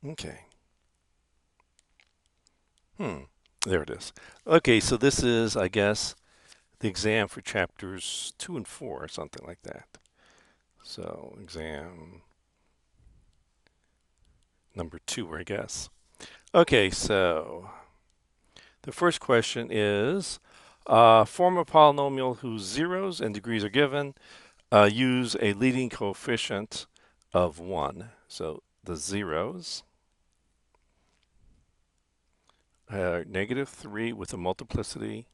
Okay. There it is. Okay, so this is, I guess, the exam for chapters 2 and 4 or something like that. So, exam number 2, I guess. Okay, so the first question is, form a polynomial whose zeros and degrees are given. Use a leading coefficient of 1. So the zeros are -3 with a multiplicity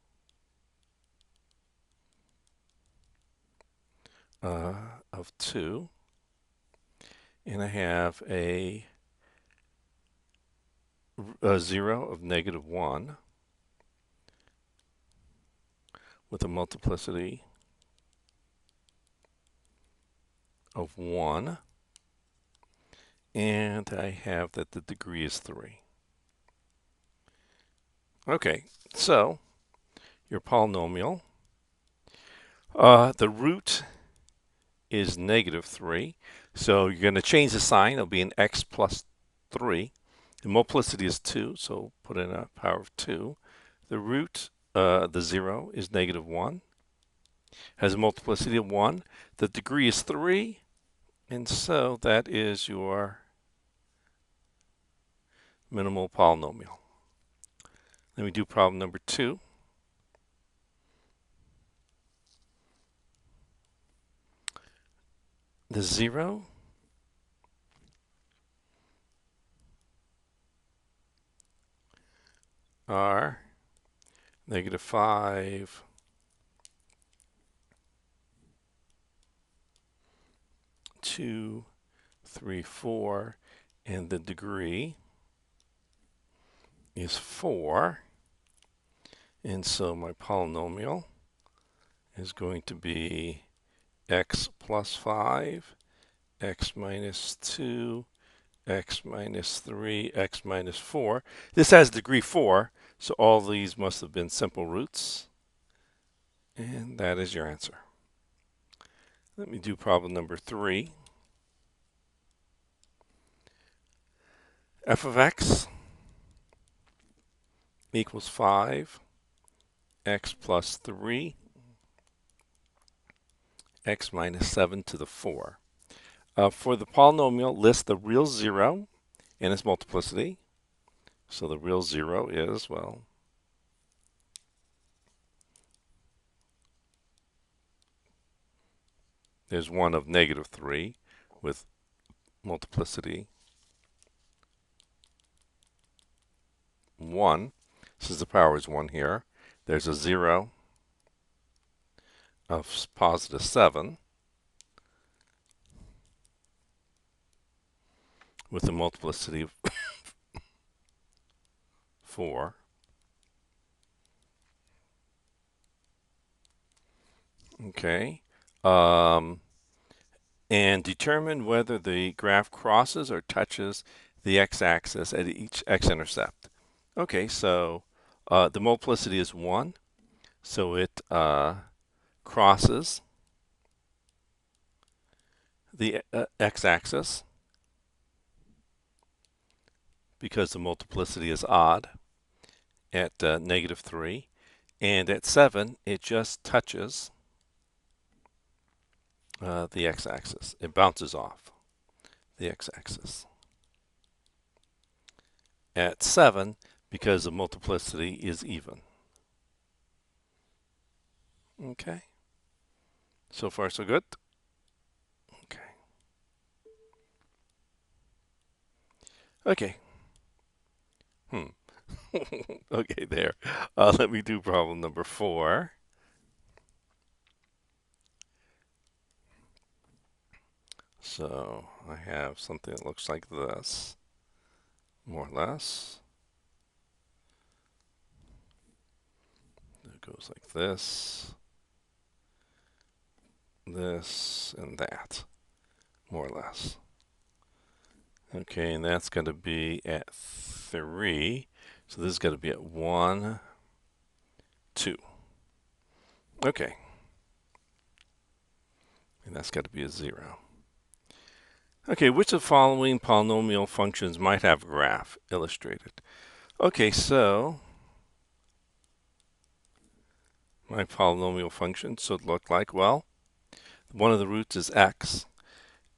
of 2. And I have a 0 of -1 with a multiplicity of 1. And I have that the degree is 3. Okay, so your polynomial, the root is -3. So you're going to change the sign. It'll be an x plus 3. The multiplicity is 2, so put in a power of 2. The root, the 0, is -1. Has a multiplicity of 1. The degree is 3. And so that is your minimal polynomial. Let me do problem number 2. The 0 are -5, 2, 3, 4, and the degree is 4. And so my polynomial is going to be x plus 5, x minus 2, x minus 3, x minus 4. This has degree 4, so all these must have been simple roots. And that is your answer. Let me do problem number 3. F of x equals 5, x plus 3, x minus 7 to the 4. For the polynomial, list the real 0 and its multiplicity. So the real 0 is, well, there's one of -3 with multiplicity 1. Since the power is 1 here, there's a 0 of positive 7 with a multiplicity of 4. Okay. And determine whether the graph crosses or touches the x-axis at each x-intercept. Okay, so the multiplicity is 1, so it crosses the x-axis because the multiplicity is odd at -3, and at 7 it just touches the x-axis. It bounces off the x-axis. At 7, because the multiplicity is even. Okay. So far, so good. Okay. Okay. Okay, there. Let me do problem number 4. So I have something that looks like this, more or less. It goes like this, and that, more or less. Okay, and that's going to be at 3. So this is going to be at 1, 2. Okay. And that's got to be a 0. Okay, which of the following polynomial functions might have a graph illustrated? Okay, so my polynomial function should look like, well, one of the roots is x,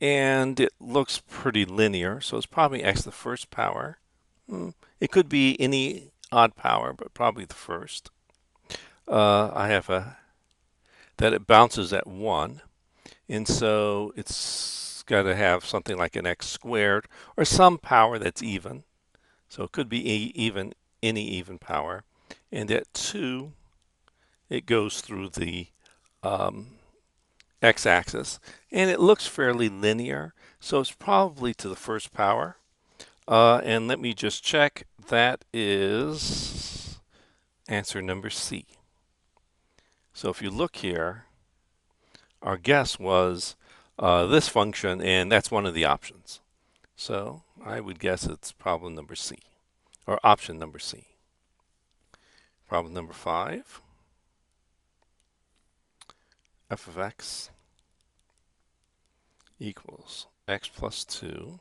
and it looks pretty linear, so it's probably x to the first power. It could be any odd power, but probably the first. I have that it bounces at 1, and so it's got to have something like an x squared or some power that's even. So it could be any even power. And at 2, it goes through the x-axis, and it looks fairly linear, so it's probably to the first power. And let me just check. That is answer number C. So if you look here, our guess was this function, and that's one of the options. So I would guess it's problem number C, or option number C. Problem number 5, f of x equals x plus 2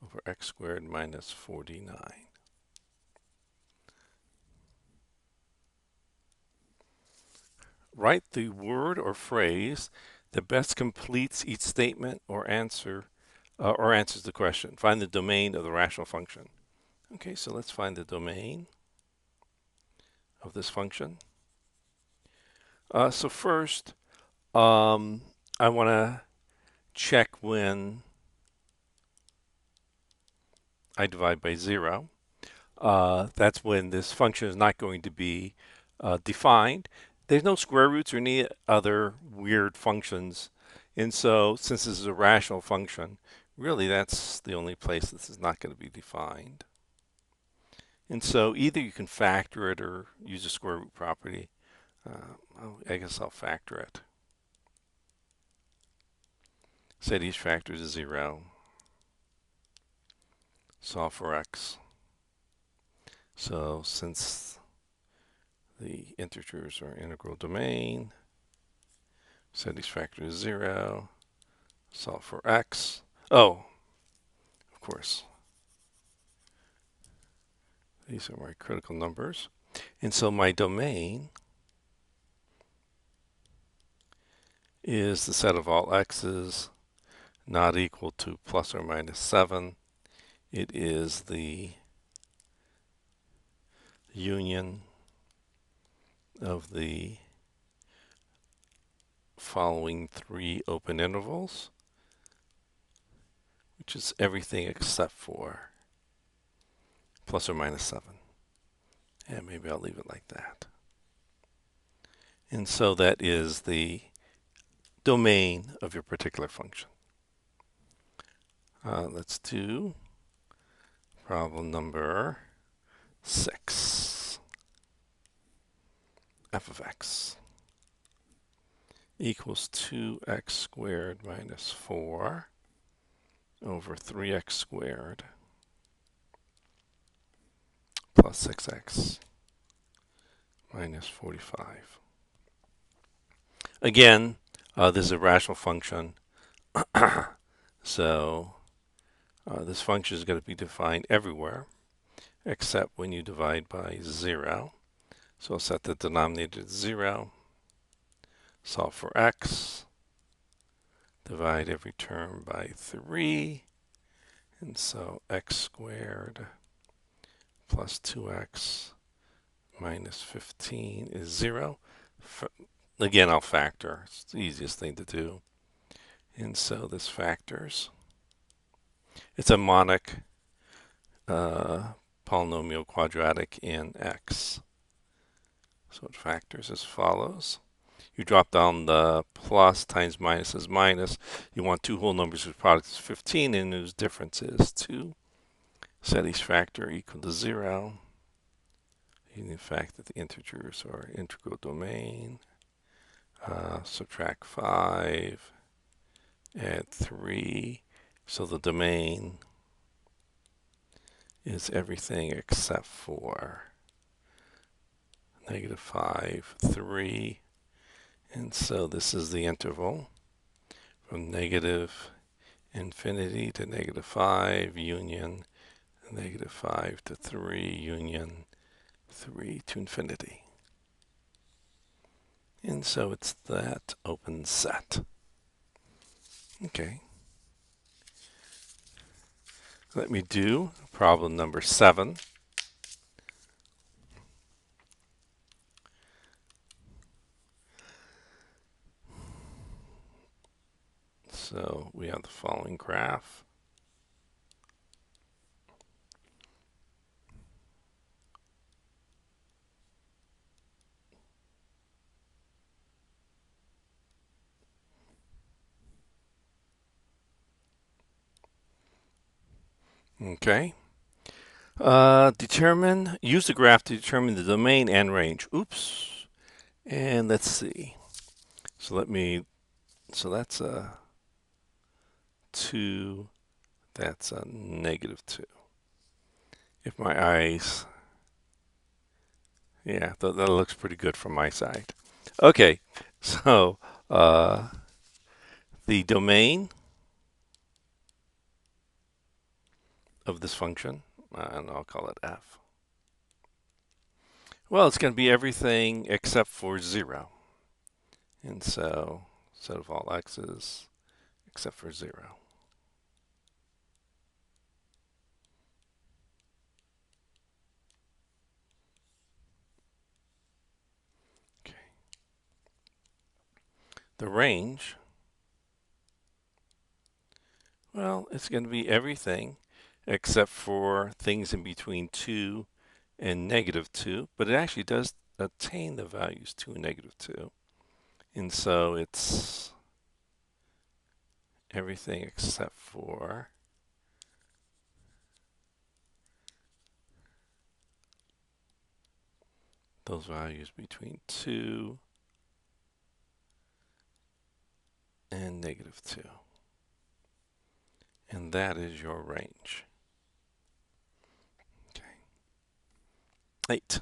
over x squared minus 49. Write the word or phrase that best completes each statement or answers the question. Find the domain of the rational function. Okay, so let's find the domain of this function. So first, I want to check when I divide by 0. That's when this function is not going to be defined. There's no square roots or any other weird functions. And so since this is a rational function, really that's the only place this is not going to be defined. And so either you can factor it or use a square root property. I guess I'll factor it. Set each factor to 0. Solve for x. So since the integers are integral domain, set each factor to 0. Solve for x. Oh, of course. These are my critical numbers. And so my domain is the set of all x's not equal to plus or minus 7. It is the union of the following 3 open intervals, which is everything except for plus or minus 7. And maybe I'll leave it like that. And so that is the domain of your particular function. Let's do problem number 6. F of x equals 2x squared minus 4 over 3x squared plus 6x minus 45. Again, this is a rational function. So this function is going to be defined everywhere except when you divide by 0. So I'll set the denominator to 0. Solve for x. Divide every term by 3. And so x squared plus 2x minus 15 is 0. Again, I'll factor. It's the easiest thing to do. And so this factors. It's a monic polynomial quadratic in x. So it factors as follows. You drop down the plus times minus is minus. You want two whole numbers whose product is 15 and whose difference is 2. Set each factor equal to 0. In the fact that the integers are integral domain. Subtract 5. Add 3. So the domain is everything except for -5, 3, And so this is the interval from negative infinity to negative 5 union negative 5 to 3 union 3 to infinity. And so it's that open set. Okay. Let me do problem number 7. So we have the following graph. Okay. Use the graph to determine the domain and range. Oops. And let's see. So that's a 2, that's a negative 2. If my eyes, yeah, that looks pretty good from my side. Okay, so the domain of this function, and I'll call it f. Well, it's going to be everything except for 0. And so, set of all x's except for 0. Okay. The range, well, it's going to be everything except for things in between 2 and negative 2, but it actually does attain the values 2 and negative 2. And so it's everything except for those values between 2 and negative 2. And that is your range. Okay. 8.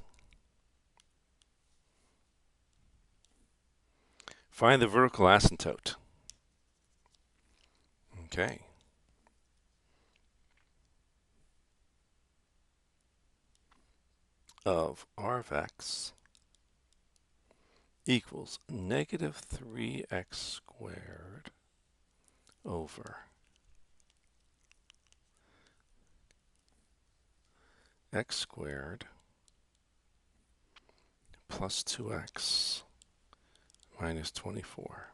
Find the vertical asymptote. Okay. Of r of x equals negative 3x squared over x squared plus 2x minus 24.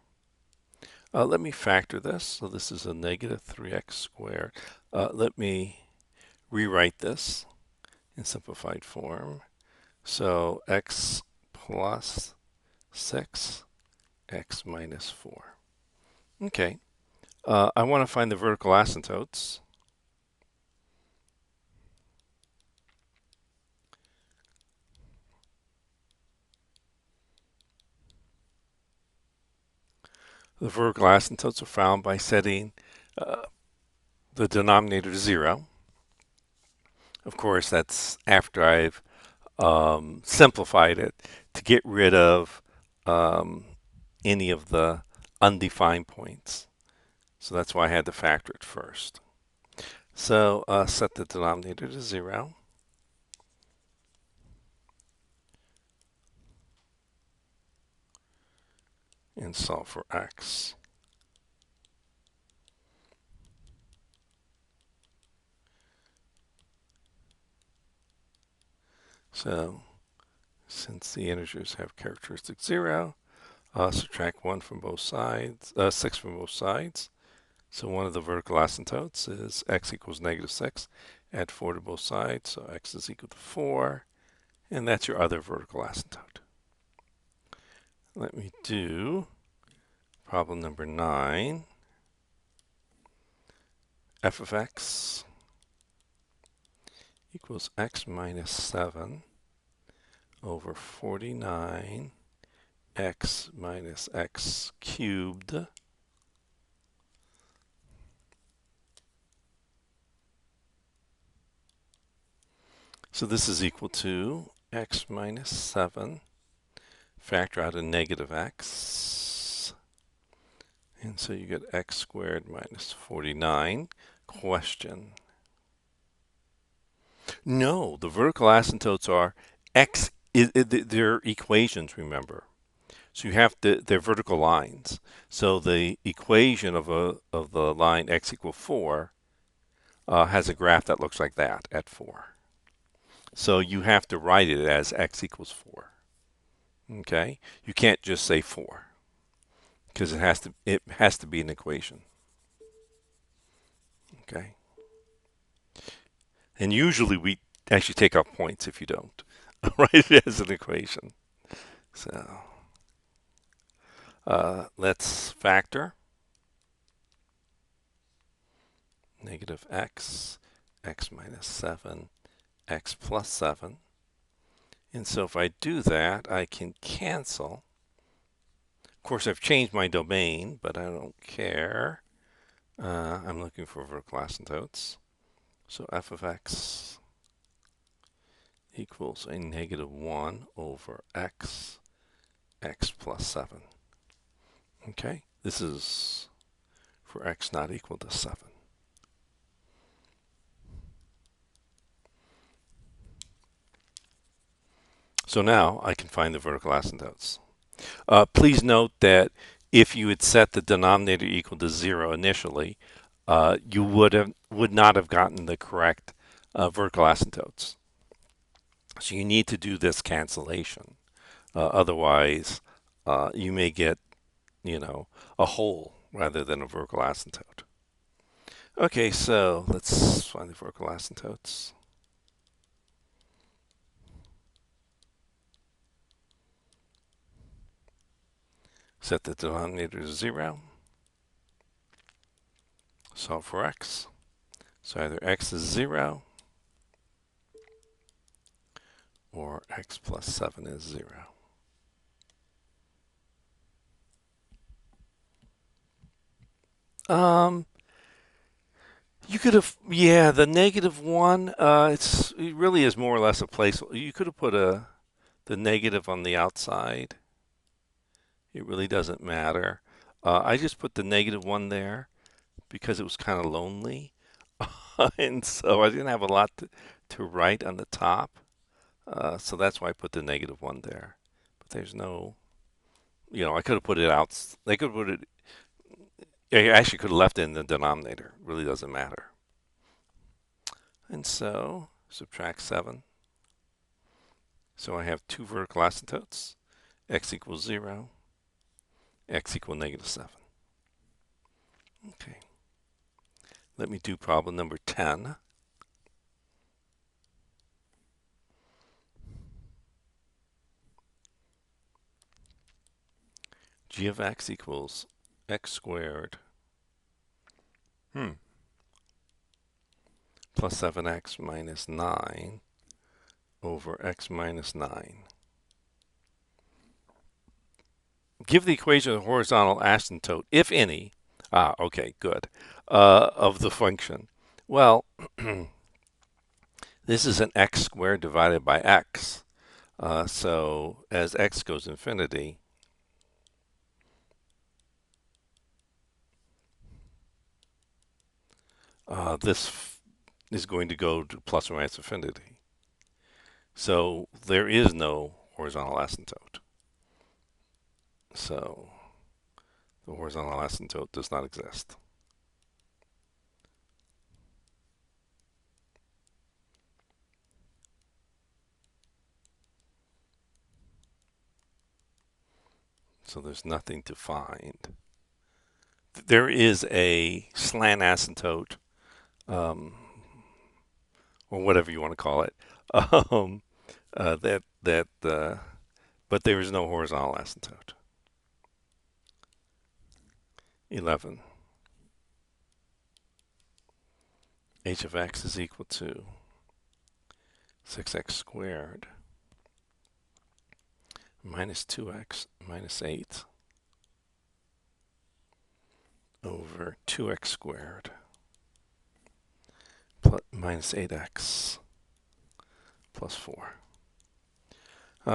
Let me factor this. So this is a negative 3x squared. Let me rewrite this in simplified form. So x plus 6, x minus 4. Okay. I want to find the vertical asymptotes. The vertical asymptotes are found by setting the denominator to 0. Of course, that's after I've simplified it to get rid of any of the undefined points. So that's why I had to factor it first. So set the denominator to 0. And solve for x. So since the integers have characteristic 0, subtract 1 from both sides, 6 from both sides. So one of the vertical asymptotes is x equals negative 6. Add 4 to both sides, so x is equal to 4. And that's your other vertical asymptote. Let me do problem number 9. F of x equals x minus 7 over 49 x minus x cubed so this is equal to x minus 7 factor out a negative x. And so you get x squared minus 49. Question. No, the vertical asymptotes are x, they're equations, remember. So you have to, they're vertical lines. So the equation of the line x equals 4 has a graph that looks like that at 4. So you have to write it as x equals 4. Okay? You can't just say 4 because it has to be an equation. Okay? And usually we actually take off points if you don't write it as an equation. So let's factor negative x, x minus 7, x plus 7. And so if I do that, I can cancel. Of course, I've changed my domain, but I don't care. I'm looking for vertical asymptotes. So f of x equals a negative 1 over x, x plus 7. Okay, this is for x not equal to 7. So now I can find the vertical asymptotes. Please note that if you had set the denominator equal to 0 initially, you would not have gotten the correct vertical asymptotes. So you need to do this cancellation. Otherwise, you may get, a hole rather than a vertical asymptote. Okay, so let's find the vertical asymptotes. Set the denominator to 0. Solve for x. So either x is 0 or x plus 7 is 0. You could have, yeah, the negative 1, it really is more or less a place. You could have put the negative on the outside. It really doesn't matter. I just put the negative 1 there because it was kind of lonely. And so I didn't have a lot to write on the top. So that's why I put the negative 1 there. But there's no, I could have put it out. They could put it, I actually could have left it in the denominator. It really doesn't matter. And so subtract 7. So I have two vertical asymptotes, x equals 0, x equal negative 7. Okay. Let me do problem number 10. G of x equals x squared plus 7x minus 9 over x minus 9. Give the equation of the horizontal asymptote, if any. Okay, good. Of the function. Well, this is an x squared divided by x. So as x goes infinity, this is going to go to plus or minus infinity. So there is no horizontal asymptote. So the horizontal asymptote does not exist. So there's nothing to find. There is a slant asymptote, or whatever you want to call it, but there is no horizontal asymptote. 11. H of x is equal to 6x squared minus 2x minus 8 over 2x squared plus minus 8x plus 4.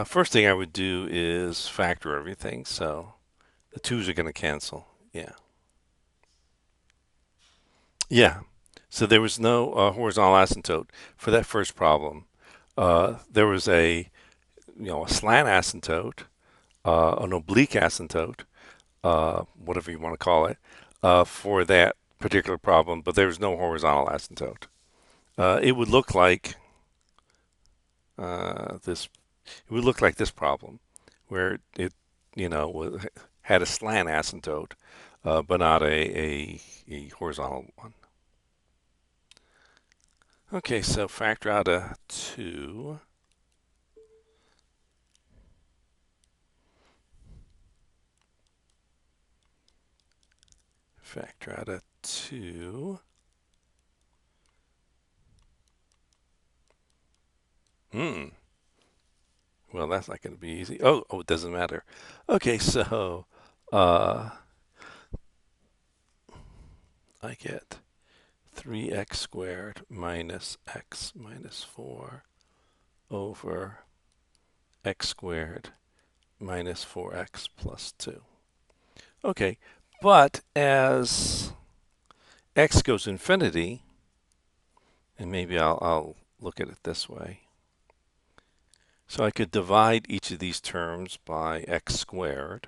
First thing I would do is factor everything, so the 2's are going to cancel. Yeah. Yeah. So there was no horizontal asymptote for that first problem. There was a slant asymptote, an oblique asymptote, whatever you want to call it, for that particular problem, but there was no horizontal asymptote. It would look like this. It would look like this problem, where it had a slant asymptote, but not a horizontal one. Okay, so factor out a 2. Factor out a 2. Well, that's not going to be easy. Oh, it doesn't matter. Okay, so uh, I get 3x squared minus x minus 4 over x squared minus 4x plus 2. Okay, but as x goes to infinity, and maybe I'll look at it this way. So I could divide each of these terms by x squared.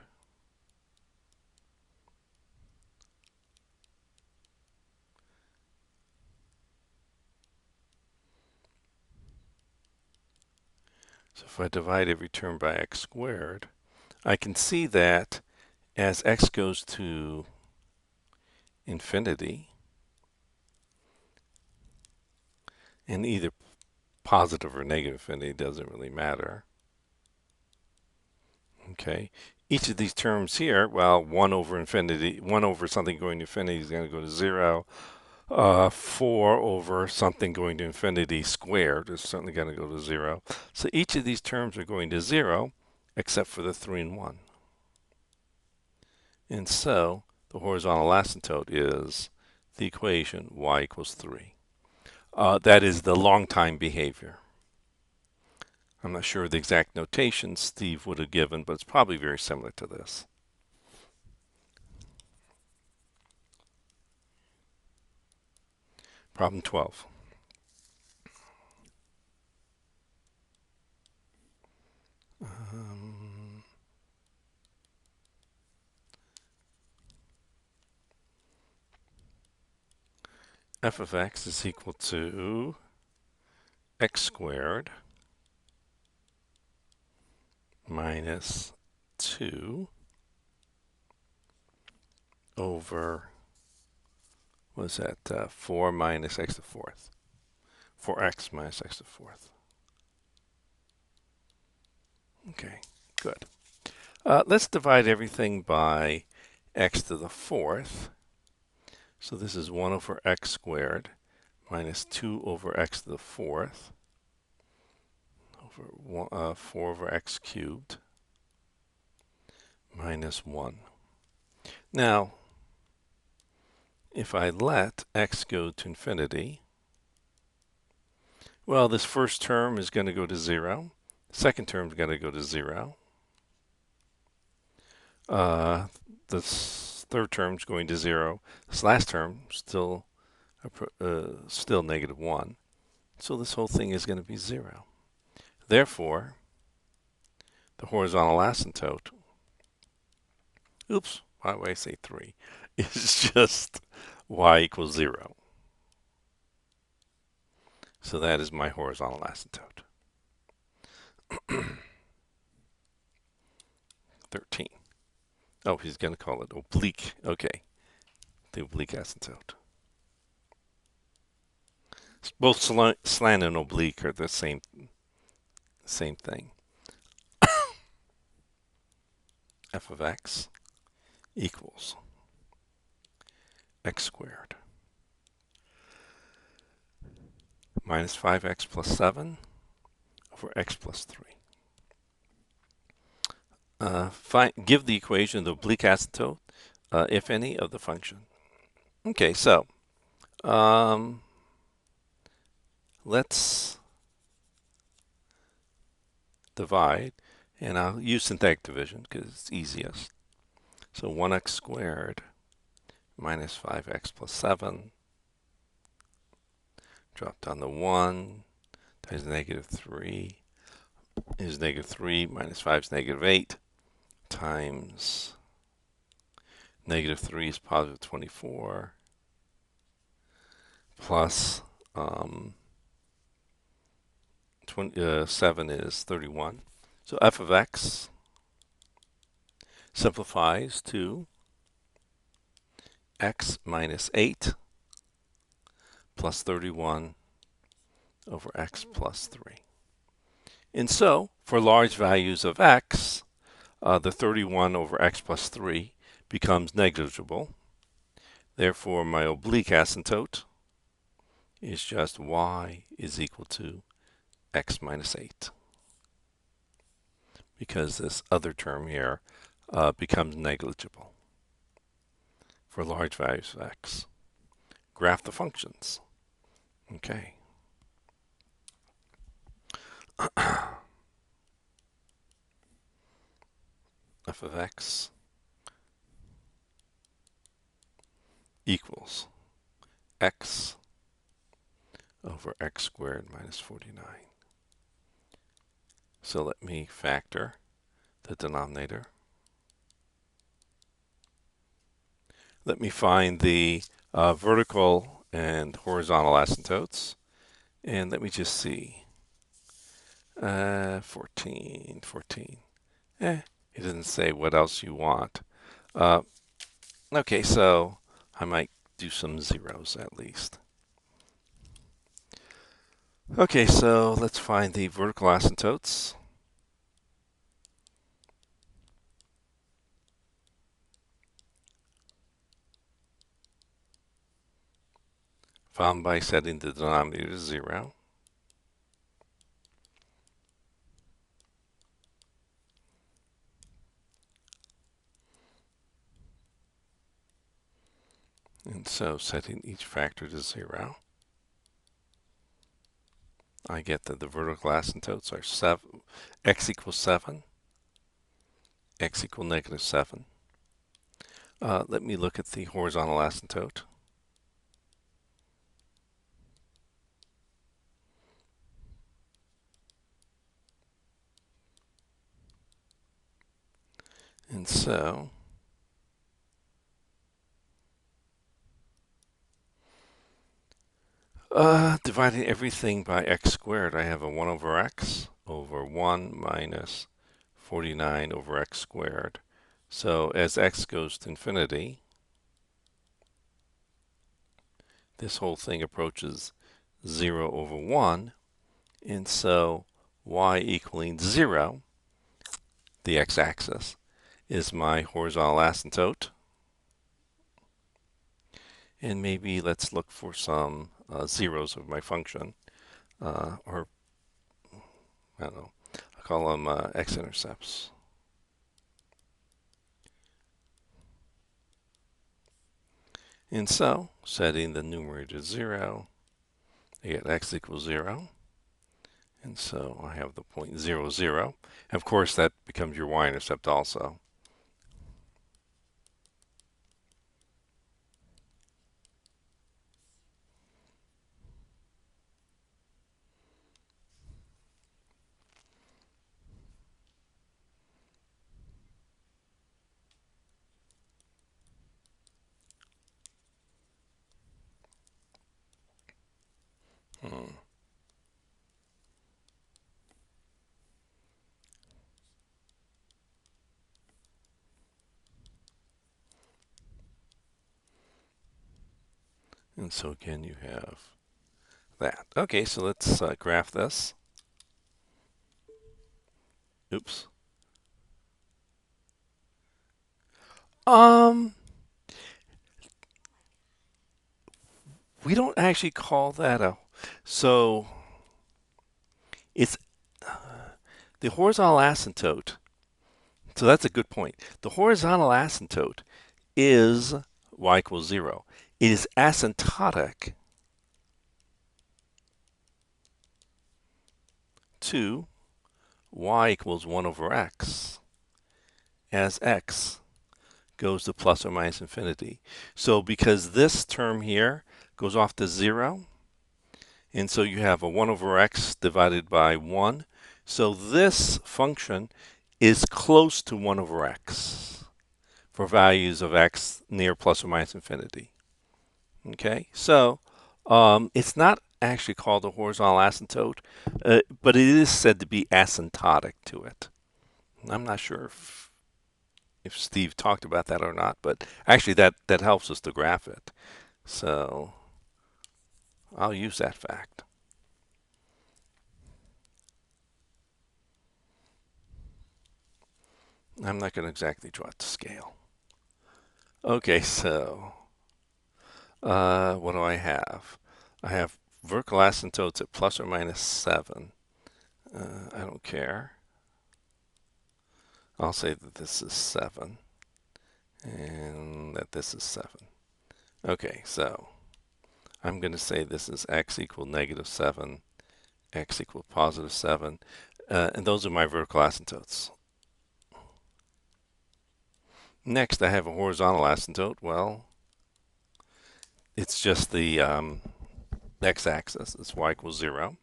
So if I divide every term by x squared, I can see that as x goes to infinity, and either positive or negative infinity doesn't really matter. Okay, each of these terms here, well, 1 over infinity, 1 over something going to infinity is going to go to 0. 4 over something going to infinity squared is certainly going to go to 0. So each of these terms are going to 0, except for the 3 and 1. And so the horizontal asymptote is the equation y equals 3. That is the long time behavior. I'm not sure the exact notation Steve would have given, but it's probably very similar to this. Problem 12. F of x is equal to x squared minus 2 over, what is that, 4 minus x to the fourth. 4x minus x to the fourth. Okay, good. Let's divide everything by x to the fourth. So this is 1 over x squared minus 2 over x to the fourth over 4 over x cubed minus 1. Now, if I let x go to infinity, well, this first term is going to go to 0. The second term is going to go to 0. This third term is going to 0. This last term still negative 1. So this whole thing is going to be 0. Therefore, the horizontal asymptote, oops, why would I say 3, is just y equals 0. So that is my horizontal asymptote. 13. Oh, he's going to call it oblique. Okay, the oblique asymptote. Both slant and oblique are the same thing. F of x equals x squared minus 5x plus 7 over x plus 3. Give the equation of the oblique asymptote, if any, of the function. Okay, so let's divide, and I'll use synthetic division because it's easiest. So 1x squared minus 5x plus 7, drop down to 1 times negative 3 is negative 3 minus 5 is negative 8 times negative 3 is positive 24 plus 7 is 31. So f of x simplifies to x minus 8 plus 31 over x plus 3. And so, for large values of x, the 31 over x plus 3 becomes negligible. Therefore, my oblique asymptote is just y is equal to x minus 8. Because this other term here becomes negligible for large values of x. Graph the functions. Okay. F of x equals x over x squared minus 49. So let me factor the denominator. Let me find the vertical and horizontal asymptotes. And let me just see. 14. It doesn't say what else you want. Okay, so I might do some zeros at least. Okay, so let's find the vertical asymptotes. Found by setting the denominator to 0. And so setting each factor to 0, I get that the vertical asymptotes are x equals 7, x equals negative 7. Let me look at the horizontal asymptote. And so dividing everything by x squared, I have a 1 over x over 1 minus 49 over x squared. So as x goes to infinity, this whole thing approaches 0 over 1. And so y equaling 0, the x-axis, is my horizontal asymptote. And maybe let's look for some zeros of my function, or I don't know, I'll call them x-intercepts. And so, setting the numerator to 0, I get x equals 0. And so I have the point 0, 0. And of course, that becomes your y-intercept also. And so again, you have that. Okay, so let's graph this. Oops. We don't actually call that a, so it's the horizontal asymptote. So that's a good point. The horizontal asymptote is y equals 0. It is asymptotic to y equals 1 over x as x goes to plus or minus infinity. So because this term here goes off to 0, and so you have a 1 over x divided by 1. So this function is close to 1 over x for values of x near plus or minus infinity. Okay, so it's not actually called a horizontal asymptote, but it is said to be asymptotic to it. I'm not sure if Steve talked about that or not, but actually that helps us to graph it. So I'll use that fact. I'm not going to exactly draw it to scale. Okay, so what do I have? I have vertical asymptotes at plus or minus 7. I don't care. I'll say that this is 7 and that this is 7. Okay, so I'm going to say this is x equal negative 7, x equal positive 7, and those are my vertical asymptotes. Next, I have a horizontal asymptote. Well, it's just the x-axis. It's y equals 0.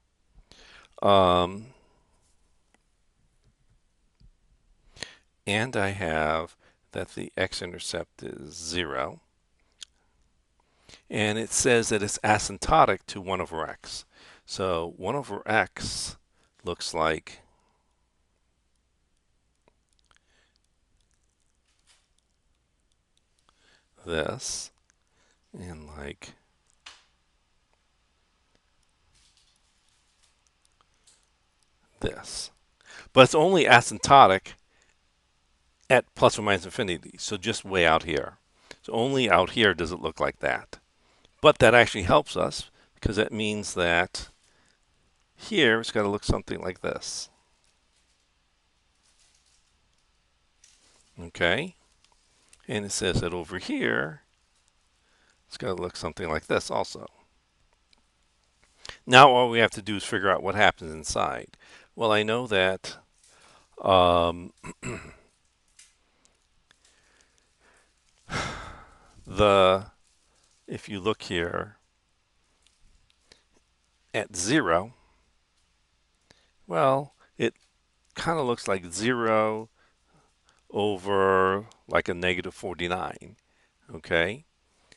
And I have that the x-intercept is 0. And it says that it's asymptotic to 1 over x. So 1 over x looks like this, and like this. But it's only asymptotic at plus or minus infinity, so just way out here. So only out here does it look like that. But that actually helps us because that means that here it's got to look something like this. Okay? And it says that over here it's got to look something like this also. Now all we have to do is figure out what happens inside. Well, I know that if you look here at 0, well, it kind of looks like 0 over like a negative 49. Okay?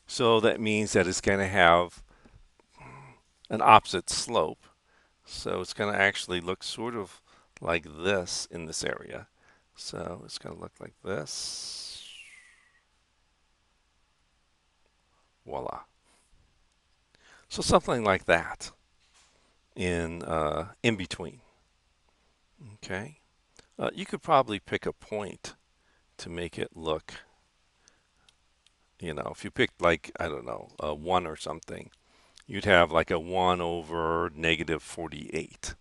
So that means that it's going to have an opposite slope. So it's going to actually look sort of like this in this area. So it's going to look like this. Voila. So something like that in between. Okay. You could probably pick a point to make it look, if you picked like, I don't know, a 1 or something, you'd have like a 1 over negative 48.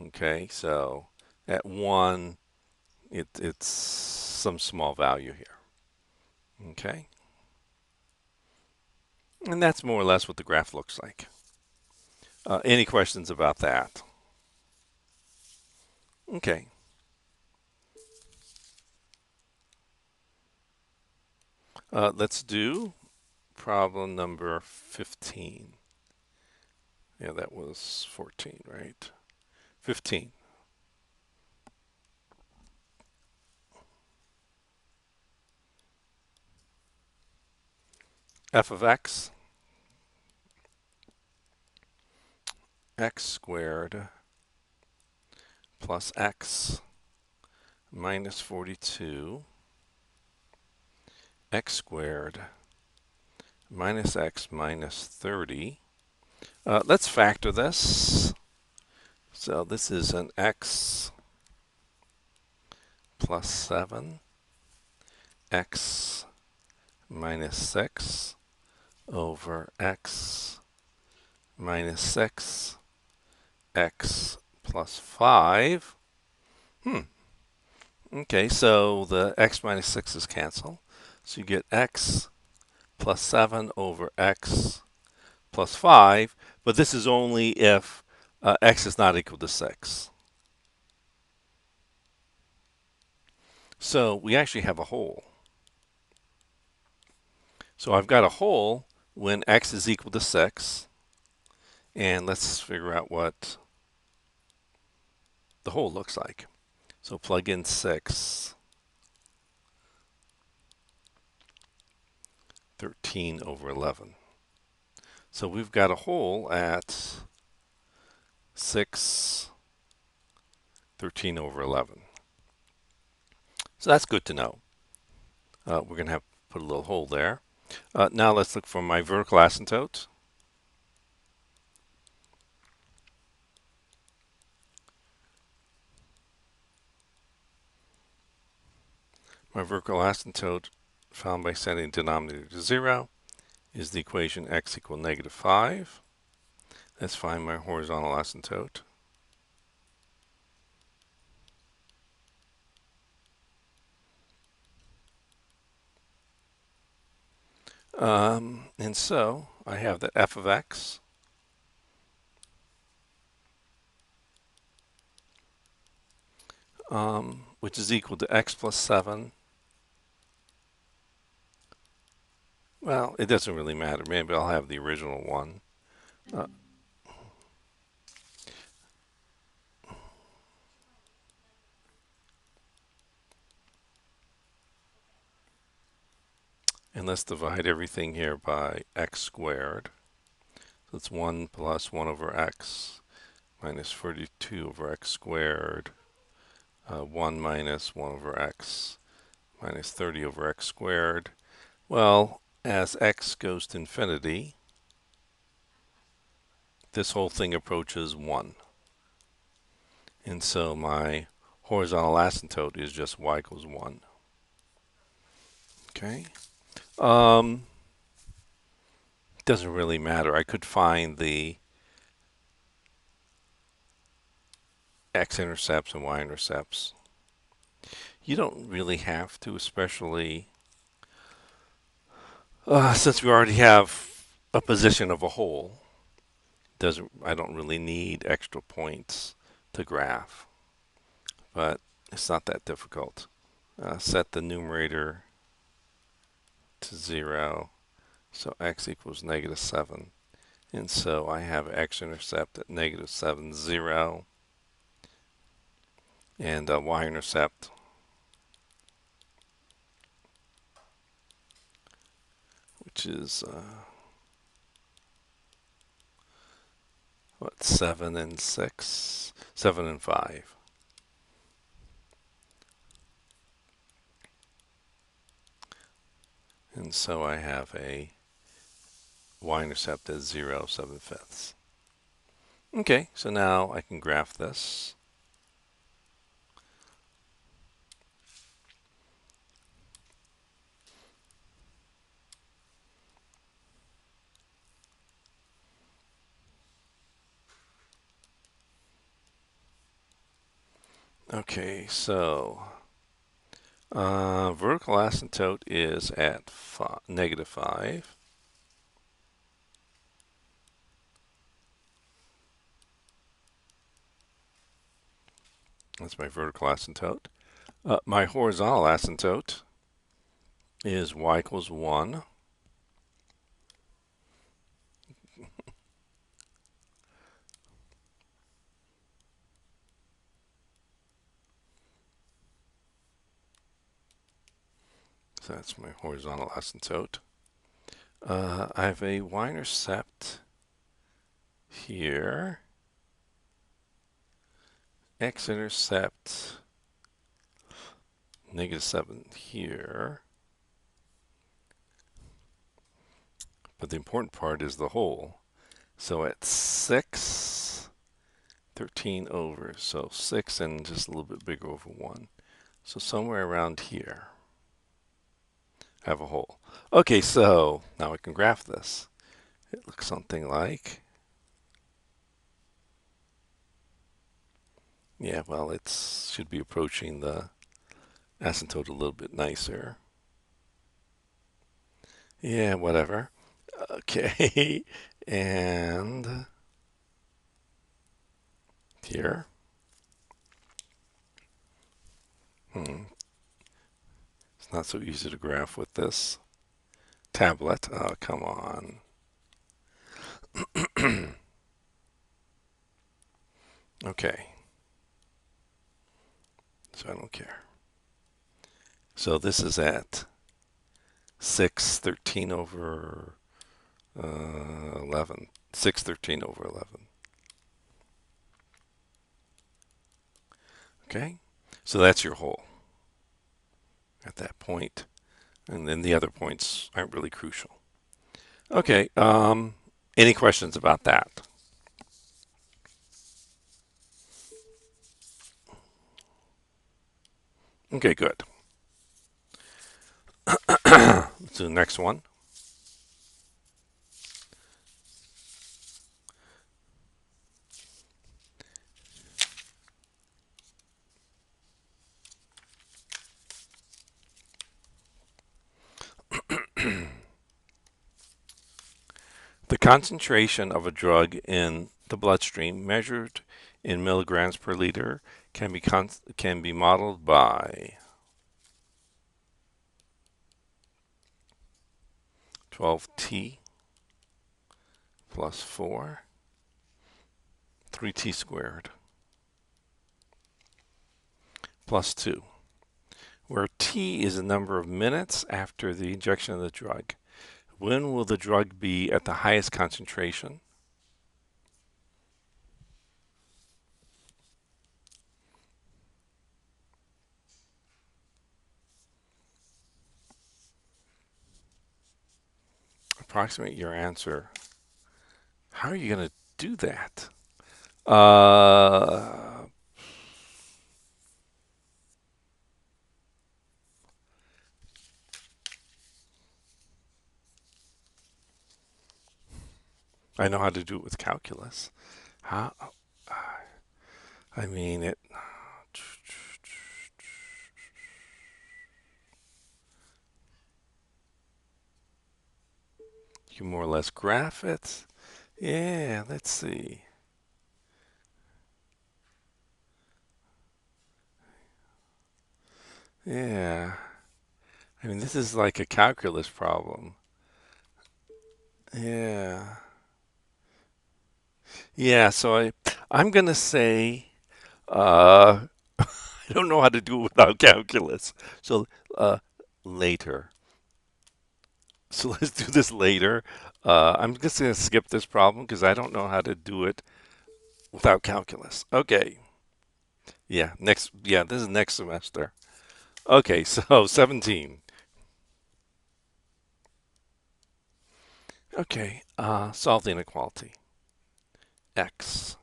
Okay, so at 1, it's some small value here. Okay, and that's more or less what the graph looks like. Any questions about that? Okay. Let's do problem number 15. Yeah, that was 14, right? 15. F of x squared plus x minus 42 x squared minus x minus 30. Let's factor this. So this is an x plus 7, x minus 6 over x minus 6, x plus 5. Okay, so the x minus 6 is cancelled. So you get x plus 7 over x plus 5, but this is only if x is not equal to 6. So we actually have a hole. So I've got a hole when x is equal to 6. And let's figure out what the hole looks like. So plug in 6, 13 over 11. So we've got a hole at 6, 13 over 11. So that's good to know. We're going to have to put a little hole there. Now let's look for my vertical asymptote. My vertical asymptote found by setting the denominator to 0 is the equation x equal -5. Let's find my horizontal asymptote. And so I have that f of x which is equal to x plus 7. Well, it doesn't really matter. Maybe I'll have the original one. And let's divide everything here by x squared. So it's 1 plus 1 over x minus 42 over x squared. 1 minus 1 over x minus 30 over x squared. Well, as x goes to infinity, this whole thing approaches 1. And so my horizontal asymptote is just y equals 1. Okay. Doesn't really matter. I could find the x-intercepts and y-intercepts. You don't really have to, especially since we already have a position of a hole. I don't really need extra points to graph, but it's not that difficult. Set the numerator to 0, so x equals -7. And so I have x-intercept at -7, 0, and y-intercept which is 7 and 6, 7 and 5. And so I have a y-intercept as 0, 7/5. Okay, so now I can graph this. Okay, so vertical asymptote is at -5. That's my vertical asymptote. My horizontal asymptote is y equals 1. So that's my horizontal asymptote. I have a y-intercept here. X-intercept -7 here. But the important part is the hole. So at 6, 13 over, so 6 and just a little bit bigger over 1. So somewhere around here, I have a hole. Okay, so now I can graph this. It looks something like, yeah, well, it should be approaching the asymptote a little bit nicer. Yeah, whatever. Okay, and here. Not so easy to graph with this tablet. Oh, come on. Okay. So I don't care. So this is at 613 over 11. 613 over 11. Okay. So that's your hole at that point. And then the other points aren't really crucial. Okay. Any questions about that? Okay, good. Let's do the next one. The concentration of a drug in the bloodstream measured in milligrams per liter can be modeled by 12t plus 4, 3t squared plus 2, where t is the number of minutes after the injection of the drug. When will the drug be at the highest concentration? Approximate your answer. How are you going to do that? I know how to do it with calculus. How? I mean it. You more or less graph it. Yeah, let's see. Yeah. I mean, this is like a calculus problem. Yeah. Yeah, so I'm gonna say I don't know how to do it without calculus. So later. So let's do this later. I'm just gonna skip this problem because I don't know how to do it without calculus. Okay. Yeah, this is next semester. Okay, so 17. Okay, solve the inequality. X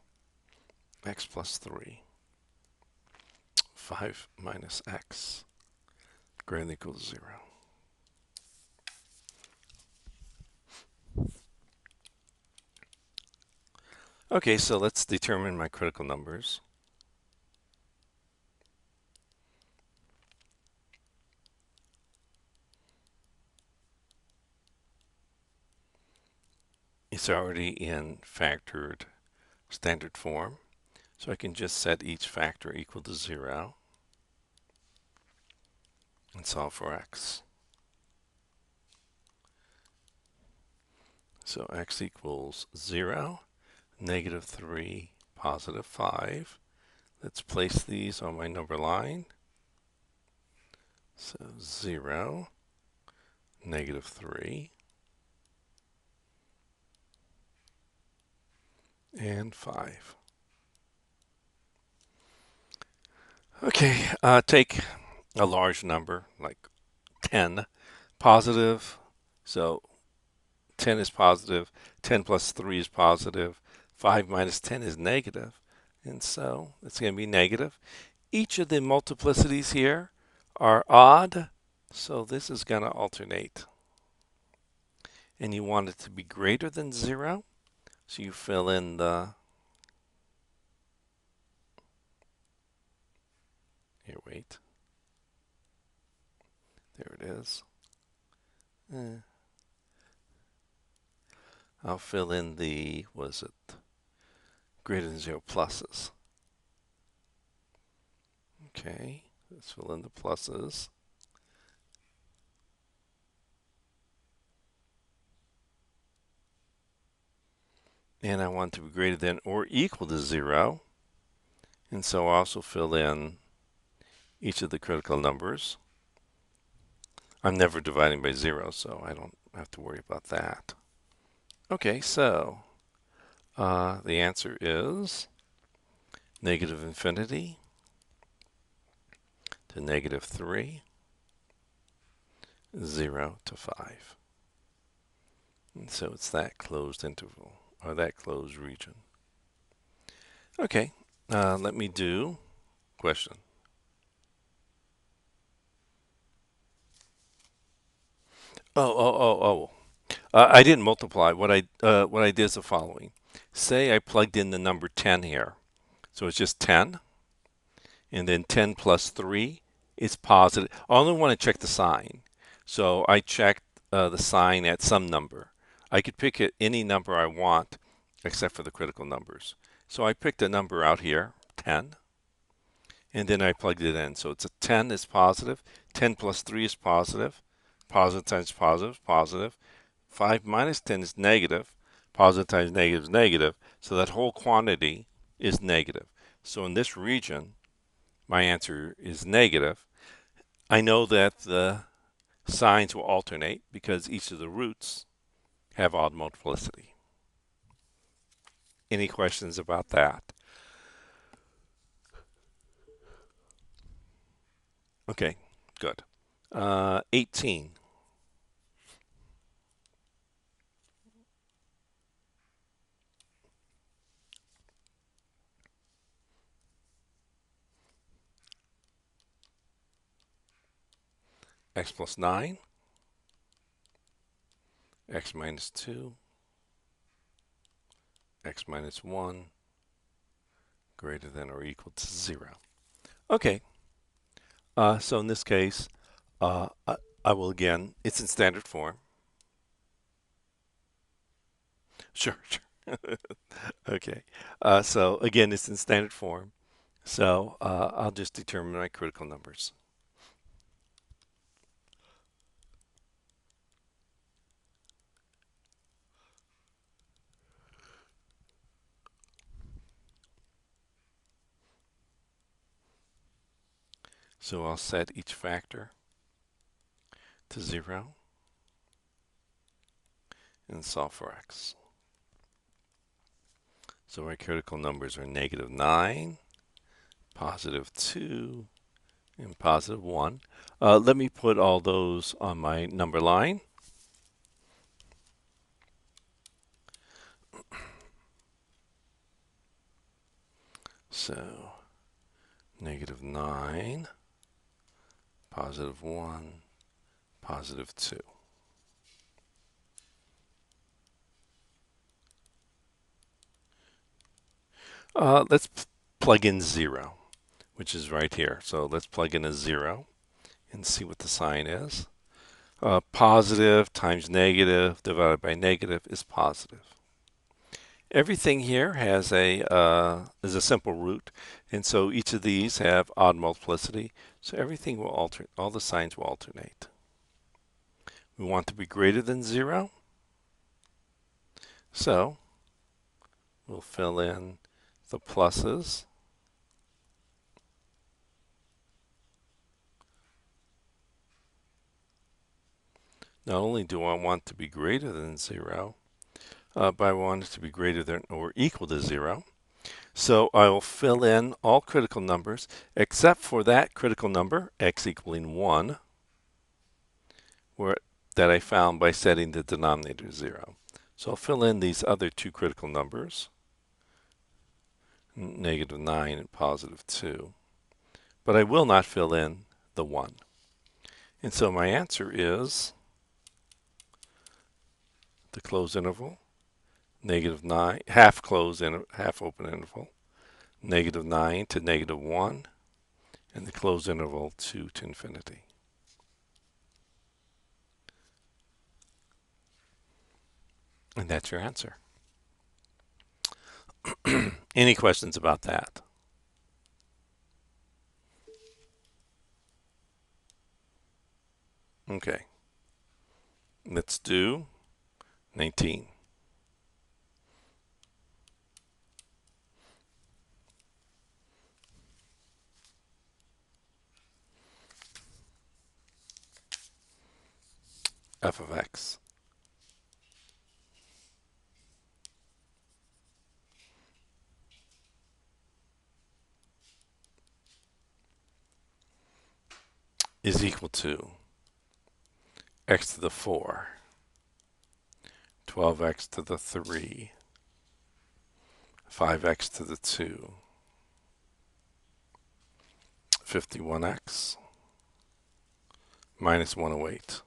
plus 3, 5 minus x, greater than or equal to 0. Okay, so let's determine my critical numbers. It's already in factored standard form, so I can just set each factor equal to 0 and solve for x. So x equals 0, negative 3, positive 5. Let's place these on my number line. So 0, negative 3, and 5. Okay, take a large number like 10, positive. So 10 is positive, 10 plus 3 is positive, 5 minus 10 is negative, and so it's going to be negative. Each of the multiplicities here are odd, so this is going to alternate. And you want it to be greater than 0, so you fill in the, here, wait, there it is. I'll fill in the, was it, greater than 0 pluses. Okay, let's fill in the pluses. and I want to be greater than or equal to 0. And so I also fill in each of the critical numbers. I'm never dividing by 0, so I don't have to worry about that. Okay, so the answer is negative infinity to negative 3, 0 to 5. And so it's that closed interval, or that closed region. Okay, let me do question. I didn't multiply. What I did is the following. Say I plugged in the number 10 here. So it's just 10. And then 10 plus 3 is positive. I only want to check the sign. So I checked the sign at some number. I could pick any number I want except for the critical numbers. So I picked a number out here, 10. And then I plugged it in. So it's a 10 is positive. 10 plus 3 is positive. Positive times positive, positive. 5 minus 10 is negative. Positive times negative is negative. So that whole quantity is negative. So in this region, my answer is negative. I know that the signs will alternate because each of the roots have odd multiplicity. Any questions about that? Okay, good. 18. X plus 9, x minus 2, x minus 1, greater than or equal to 0. Okay, so in this case, I will again, it's in standard form. Sure. Okay, so again, it's in standard form. So I'll just determine my critical numbers. So I'll set each factor to 0 and solve for x. So my critical numbers are negative 9, positive 2, and positive 1. Let me put all those on my number line. So negative 9, positive 1, positive 2. Let's plug in 0, which is right here. So let's plug in a 0 and see what the sign is. Positive times negative divided by negative is positive. Everything here has is a simple root, and so each of these have odd multiplicity. So everything will alternate. All the signs will alternate. We want to be greater than 0, so we'll fill in the pluses. Not only do I want to be greater than 0, but I want it to be greater than or equal to 0. So I will fill in all critical numbers except for that critical number, x equaling 1, that I found by setting the denominator 0. So I'll fill in these other two critical numbers, negative 9 and positive 2. But I will not fill in the 1. And so my answer is the closed interval, negative 9, half open interval, negative 9 to negative 1, and the closed interval 2 to infinity. And that's your answer. Any questions about that? Okay. Let's do 19. f of x is equal to x to the 4, 12x to the 3, 5x to the 2, 51x minus 108.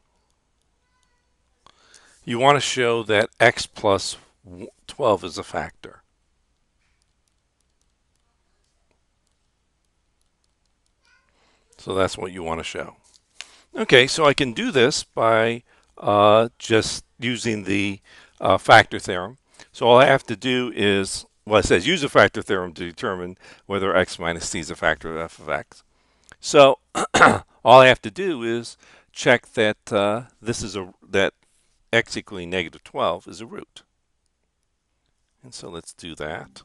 You want to show that x plus 12 is a factor. So that's what you want to show. Okay, so I can do this by just using the factor theorem. So all I have to do is, well, it says use the factor theorem to determine whether x minus c is a factor of f of x. So all I have to do is check that that x equaling negative 12 is a root. And so let's do that.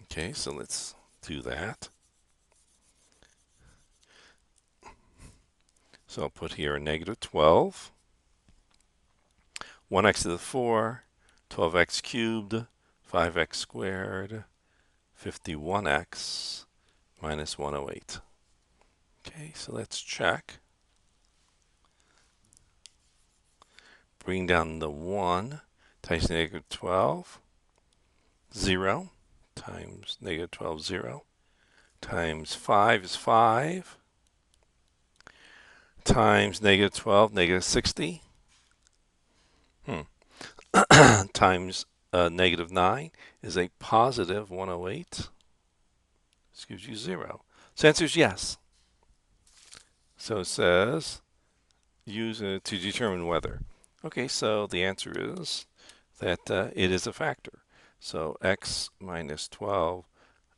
Okay, so let's do that. So I'll put here a negative 12, 1x to the 4, 12x cubed, 5x squared, 51x minus 108. Okay, so let's check. Bring down the 1 times negative 12, 0 times negative 12, 0 times 5 is 5 times negative 12, negative 60 times negative 9 is a positive 108. This gives you 0. So the answer is yes. So it says use it to determine whether. Okay, so the answer is that it is a factor. So x minus 12,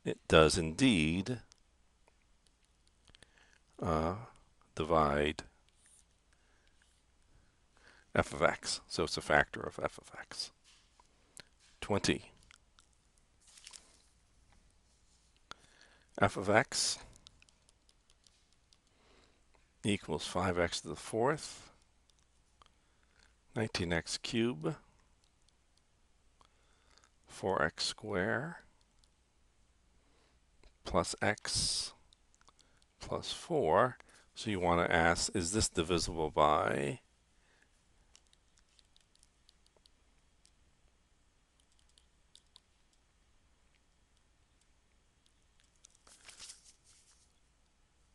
it does indeed divide f of x. So it's a factor of f of x. 20. F of x equals 5x to the 4th, 19x cubed, 4x squared, plus x plus 4. So you want to ask, is this divisible by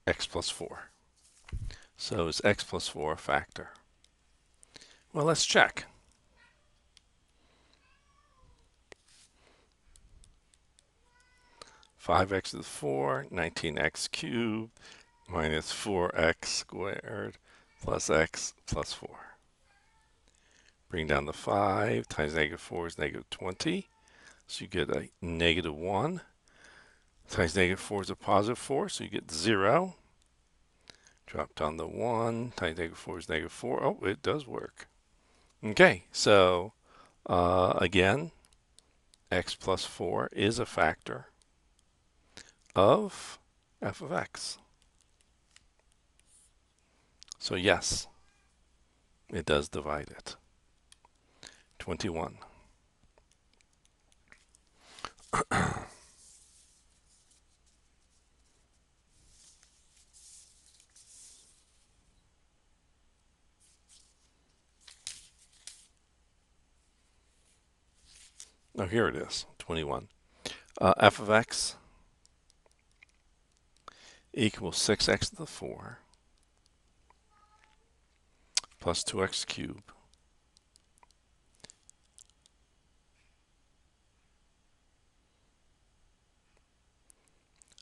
x plus 4? So is x plus 4 a factor? Well, let's check. Five x to the 4, 19x cubed, minus 4x squared, plus x plus 4. Bring down the 5 times negative 4 is negative 20. So you get a negative 1 times negative 4 is a positive 4, so you get 0. Drop down the 1 times negative 4 is negative 4. Oh, it does work. Okay, so again, x plus 4 is a factor of f of x. So yes, it does divide it. 21. Oh, here it is, 21. F of x equals 6x to the 4 plus 2x cubed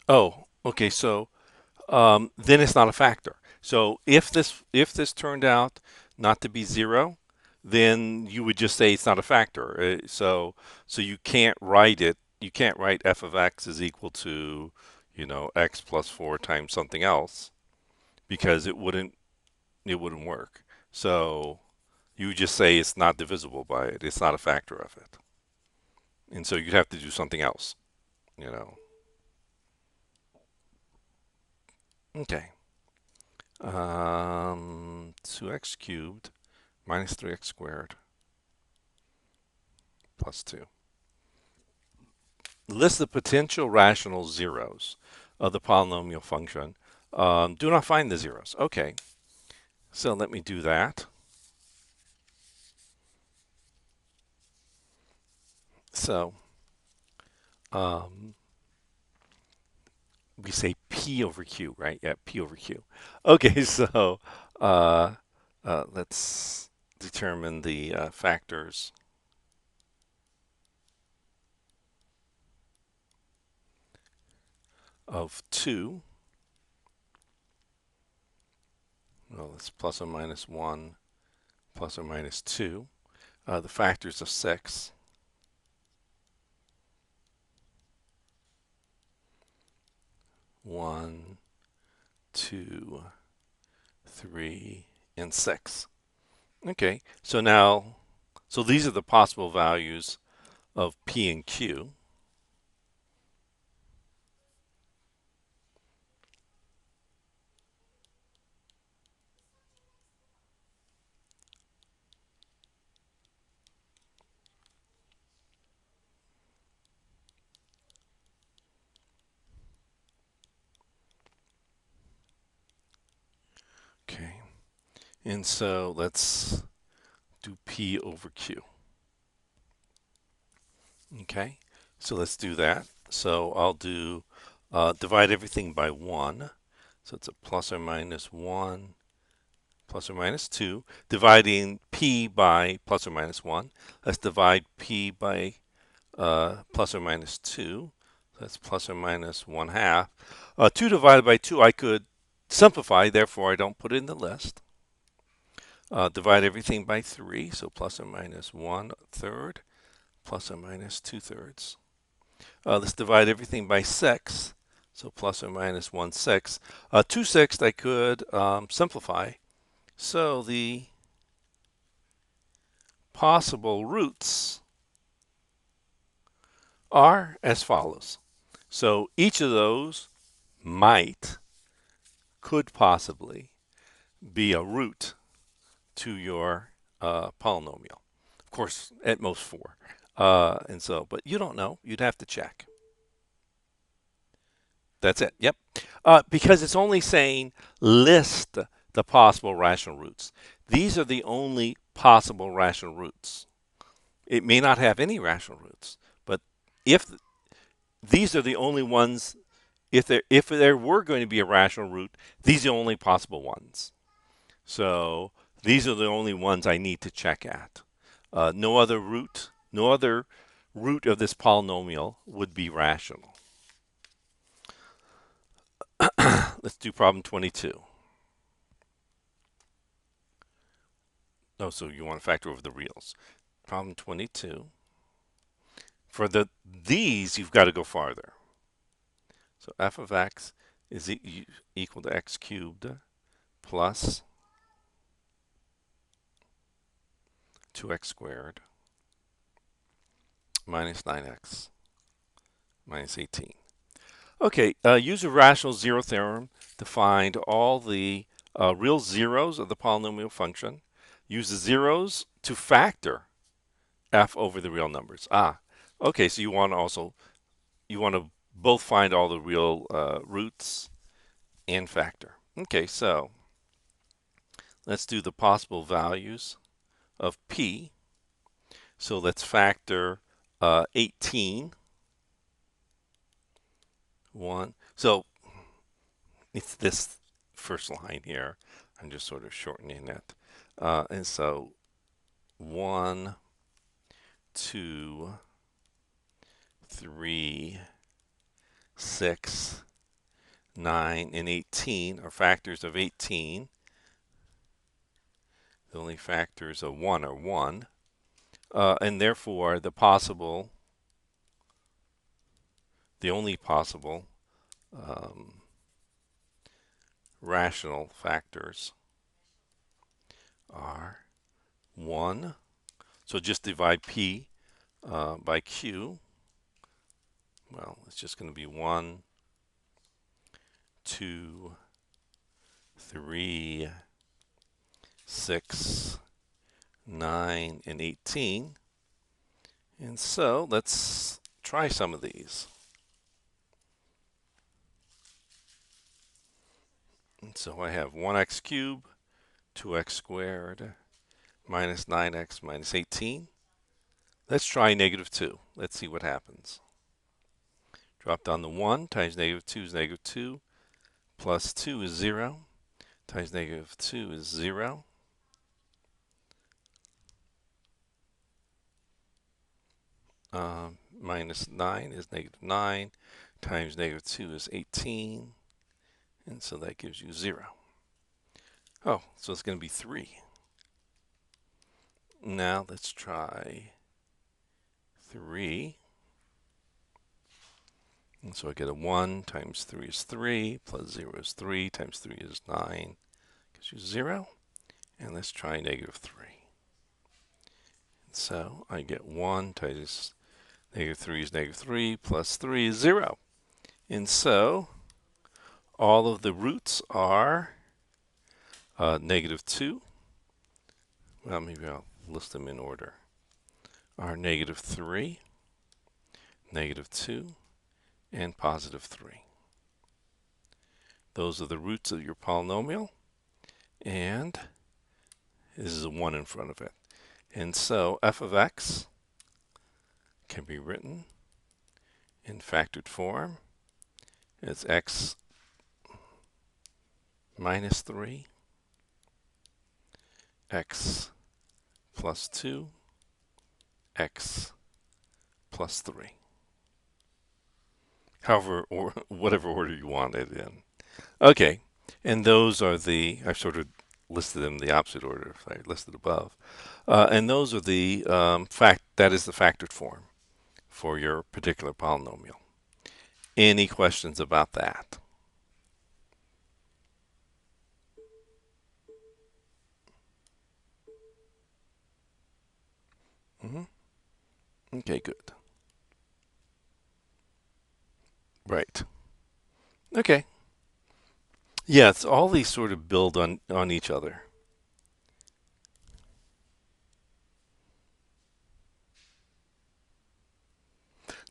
Oh, okay. So then it's not a factor. So if this turned out not to be 0, then you would just say it's not a factor. So you can't write it. You can't write f of x is equal to, x plus 4 times something else, because it wouldn't it wouldn't work. So you just say it's not divisible by it. It's not a factor of it. And so you'd have to do something else, you know. Okay. 2x cubed minus 3x squared plus 2. List the potential rational zeros of the polynomial function. Do not find the zeros. Okay. So let me do that. So we say P over Q, right? Yeah, P over Q. Okay, so let's determine the factors of 2. Well, it's plus or minus 1, plus or minus 2. The factors of 6. 1, 2, 3, and 6. Okay, so now, so these are the possible values of P and Q. Okay, and so let's do P over Q. Okay, so let's do that. So I'll do divide everything by 1. So it's a plus or minus 1, plus or minus 2. Dividing P by plus or minus 1. Let's divide P by plus or minus 2. That's plus or minus 1 half. 2 divided by 2 I could simplify, therefore I don't put it in the list. Divide everything by 3, so plus or minus 1/3, plus or minus 2/3. Let's divide everything by 6, so plus or minus 1/6. 2/6 I could simplify, so the possible roots are as follows. So each of those could possibly be a root to your polynomial. Of course, at most 4. And so, but you don't know. You'd have to check. That's it. Yep. Because it's only saying list the possible rational roots. These are the only possible rational roots. It may not have any rational roots, but if these are the only ones, if there were going to be a rational root, these are the only possible ones. So these are the only ones I need to check at. No other root of this polynomial would be rational. Let's do problem 22. Oh, so you want to factor over the reals. Problem 22. For these, you've got to go farther. So f of x is equal to x cubed plus 2x squared minus 9x minus 18. Okay, use a rational zero theorem to find all the real zeros of the polynomial function. Use the zeros to factor f over the real numbers. Okay, so you want to both find all the real roots and factor. Okay, so let's do the possible values of p. So let's factor 18. 1. So it's this first line here. I'm just sort of shortening it. And so 1, 2, 3, 6, 9, and 18 are factors of 18. The only factors of 1 are 1. And therefore, the only possible rational factors are 1. So just divide P by Q. Well, it's just going to be 1, 2, 3, 6, 9, and 18. And so let's try some of these. And so I have 1x cubed, 2x squared, minus 9x minus 18. Let's try negative 2. Let's see what happens. Drop down the 1 times negative 2 is negative 2, plus 2 is 0, times negative 2 is 0. Minus 9 is negative 9, times negative 2 is 18, and so that gives you 0. Oh, so it's going to be 3. Now let's try 3. And so I get a 1 times 3 is 3, plus 0 is 3, times 3 is 9, gives you 0. And let's try negative 3. And so I get 1 times negative 3 is negative 3, plus 3 is 0. And so all of the roots are negative 2. Well, maybe I'll list them in order. Are negative 3, negative 2, and positive 3. Those are the roots of your polynomial, and this is a 1 in front of it. And so f of x can be written in factored form as x minus 3, x plus 2, x plus 3. However, or whatever order you want it in. Okay, and those are the, I've sort of listed them in the opposite order if I listed above. And those are the that is the factored form for your particular polynomial. Any questions about that? Okay, good. Right. Okay. Yes, all these sort of build on each other.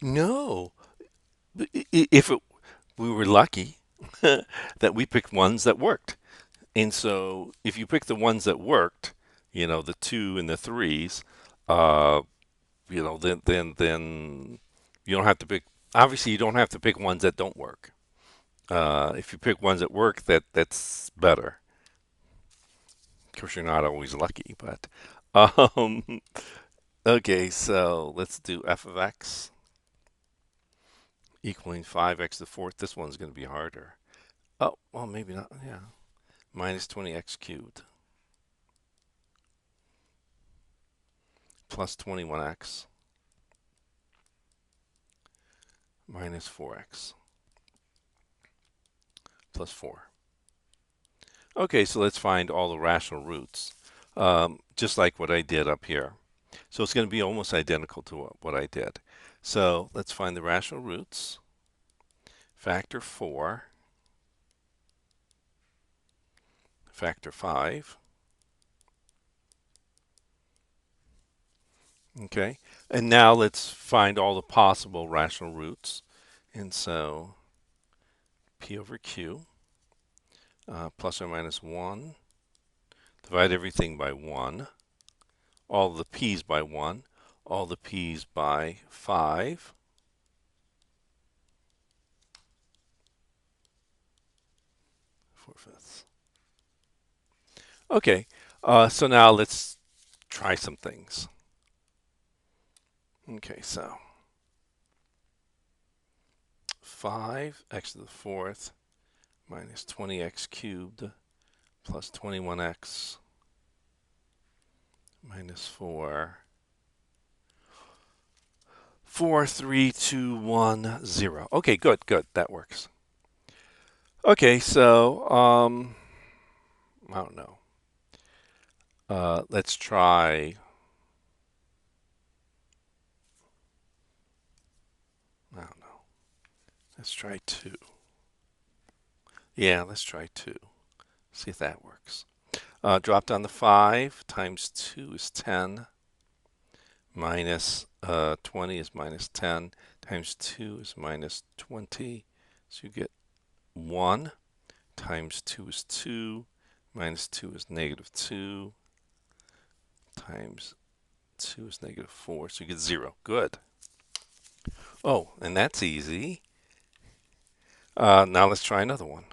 No. If we were lucky that we picked ones that worked. And so if you pick the ones that worked, the 2 and the 3s, then you don't have to pick. Obviously, you don't have to pick ones that don't work. If you pick ones that work, that's better. Of course, you're not always lucky, but um, okay. So let's do f of x equaling 5x to the fourth. This one's going to be harder. Oh, well, maybe not. Yeah, minus 20x cubed plus 21x minus 4x plus 4. Okay, so let's find all the rational roots, just like what I did up here. So it's going to be almost identical to what I did. So let's find the rational roots. Factor 4, factor 5. Okay, and now let's find all the possible rational roots. And so P over Q, plus or minus 1. Divide everything by 1. All the P's by 1. All the P's by 5. 4/5. Okay, so now let's try some things. Okay, so 5x to the fourth minus 20x cubed plus 21x minus 4. 4, 3, 2, 1, 0. Okay, good. That works. Okay, so I don't know. Let's try, I don't know, let's try 2. Yeah, let's try 2. See if that works. Drop down to 5 times 2 is 10. Minus 20 is minus 10. Times 2 is minus 20. So you get 1 times 2 is 2. Minus 2 is negative 2. Times 2 is negative 4. So you get 0. Good. Oh, and that's easy. Now let's try another one.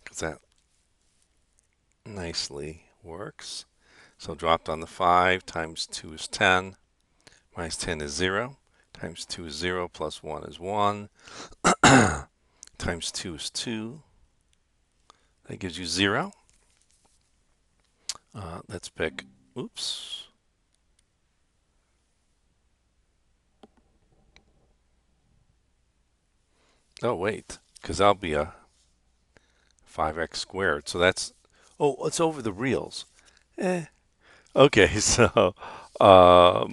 Because that nicely works. So drop down the 5 times 2 is 10. Minus 10 is 0. Times 2 is 0. Plus 1 is 1. Times 2 is 2. That gives you 0. Let's pick, oops. Oh, wait, because that'll be a 5x squared. So that's, oh, it's over the reals. Okay, so, oh,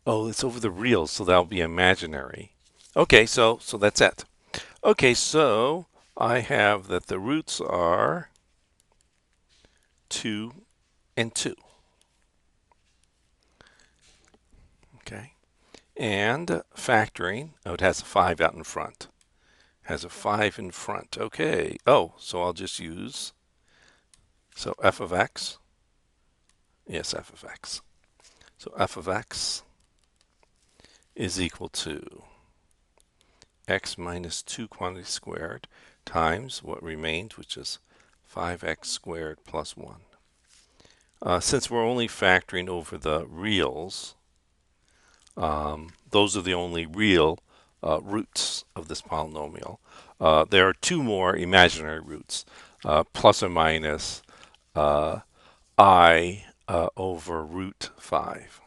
it's over the reals, so that'll be imaginary. Okay, so that's it. Okay, so I have that the roots are 2 and 2. Okay, and factoring, oh, it has a 5 out in front. Has a 5 in front. Okay. Oh, so I'll just use, so f of x. Yes, f of x. So f of x is equal to x minus 2 quantity squared times what remains, which is 5x squared plus 1. Since we're only factoring over the reals, those are the only real roots of this polynomial. There are 2 more imaginary roots, plus or minus I over root 5.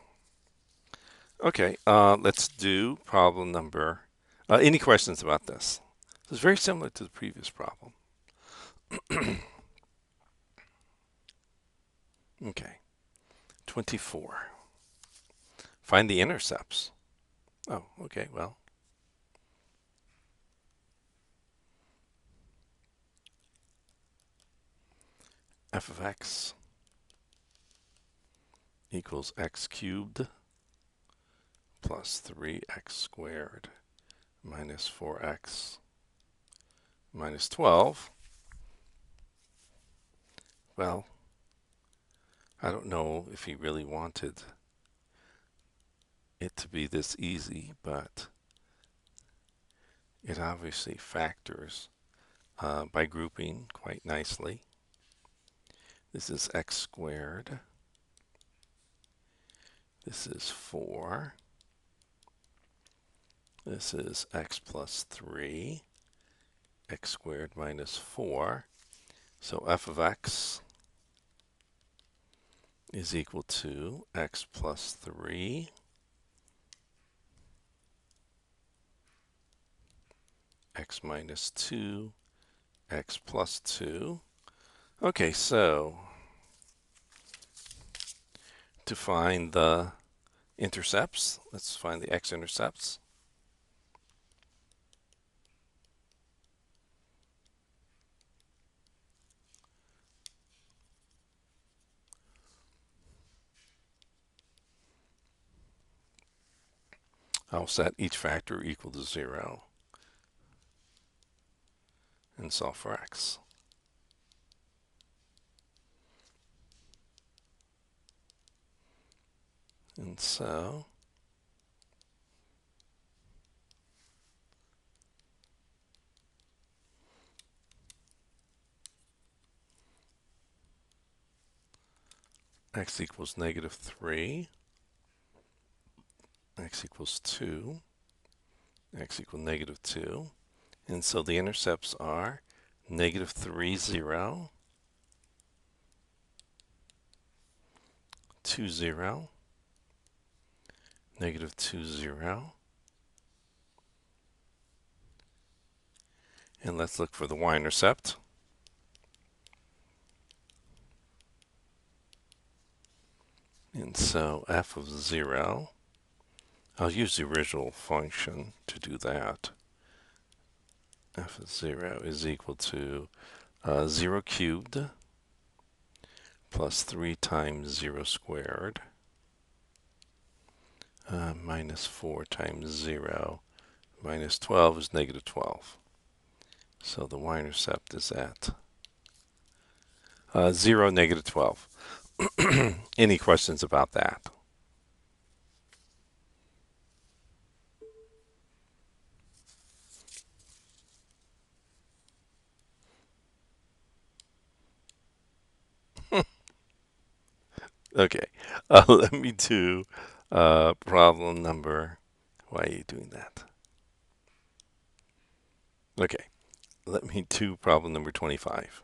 Okay, let's do problem number. Any questions about this? It's very similar to the previous problem. Okay, 24. Find the intercepts. Oh, okay, well. F of x equals x cubed plus 3x squared minus 4x minus 12. Well, I don't know if he really wanted it to be this easy, but it obviously factors by grouping quite nicely. This is x squared. This is 4. This is x plus 3. X squared minus 4. So f of x is equal to x plus 3 x minus 2 x plus 2. Okay, so to find the intercepts, let's find the x-intercepts. I'll set each factor equal to 0 and solve for x. And so x equals negative 3, x equals 2, x equals negative 2. And so the intercepts are negative 3, 0, 2, 0, negative 2, 0, And let's look for the y-intercept. And so f of 0, I'll use the original function to do that. F of 0 is equal to 0 cubed plus 3 times 0 squared minus 4 times 0 minus 12 is negative 12. So the y-intercept is at 0, negative 12. Any questions about that? Okay, let me do problem number, why are you doing that? Okay, let me do problem number 25.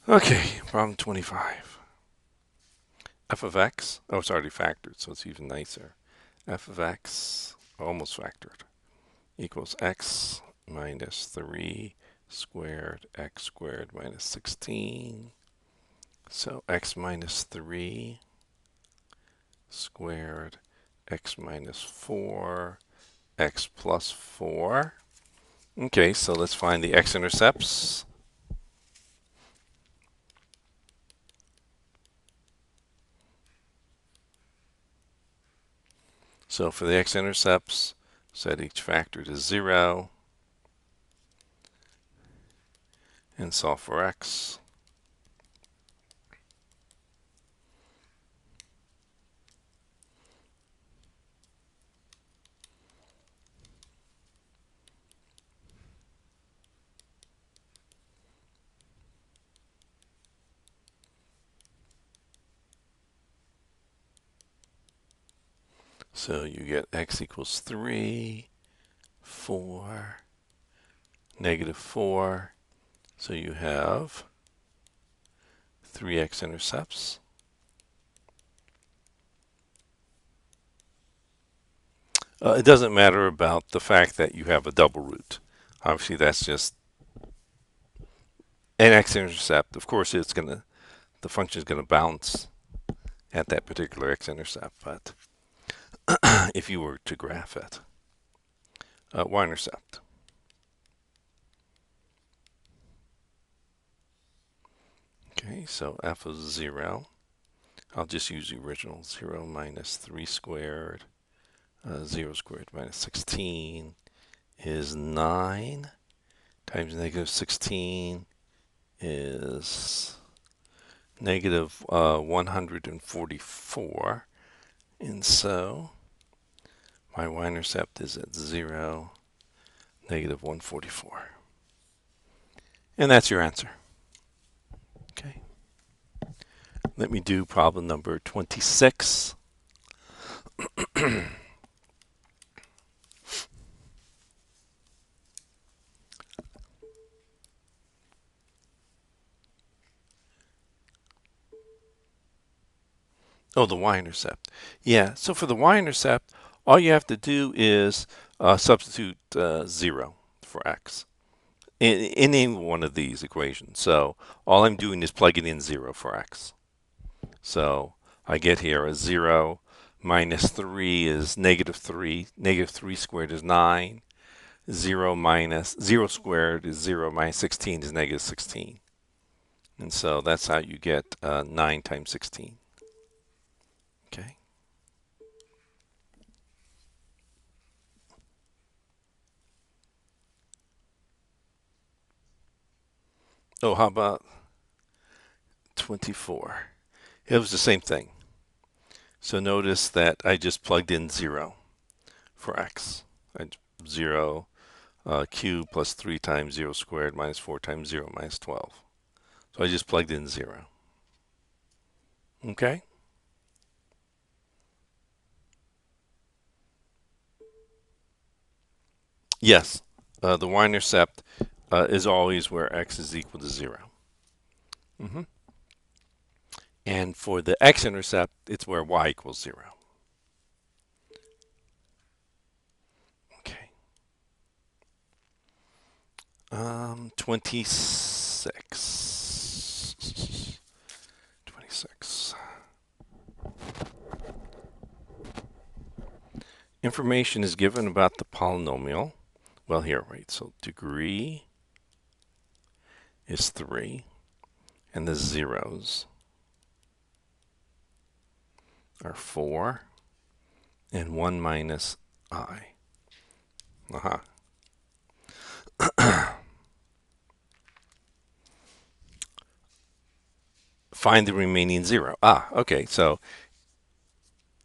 Okay, problem 25. F of x, oh, it's already factored, so it's even nicer. F of x, almost factored, equals x minus 3 squared, x squared minus 16. So x minus 3 squared, x minus 4, x plus 4. Okay, so let's find the x-intercepts. So for the x-intercepts, set each factor to 0 and solve for x. So you get x equals 3, 4, negative 4. So you have 3 x-intercepts. It doesn't matter about the fact that you have a double root. Obviously, that's just an x-intercept. Of course, the function is going to bounce at that particular x-intercept, but if you were to graph it, y-intercept. Okay, so f of 0, I'll just use the original. 0 minus 3 squared, 0 squared minus 16 is 9, times negative 16 is negative 144. And so my y-intercept is at 0, negative 144. And that's your answer. Okay. Let me do problem number 26. Oh, the y-intercept. Yeah, so for the y-intercept, all you have to do is substitute 0 for x in any one of these equations. So all I'm doing is plugging in 0 for x. So I get here a 0 minus 3 is negative 3. Negative 3 squared is 9. 0 minus 0 squared is 0 minus 16 is negative 16. And so that's how you get 9 times 16. Okay. Oh, how about 24? It was the same thing. So notice that I just plugged in 0 for x. 0 cubed plus 3 times 0 squared minus 4 times 0 minus 12. So I just plugged in 0. Okay? Yes, the y-intercept is always where x is equal to 0. And for the x-intercept, it's where y equals 0. 26. 26. Information is given about the polynomial. Well, here, right, so degree is 3, and the zeros are 4 and 1 minus I. Find the remaining 0. Okay, so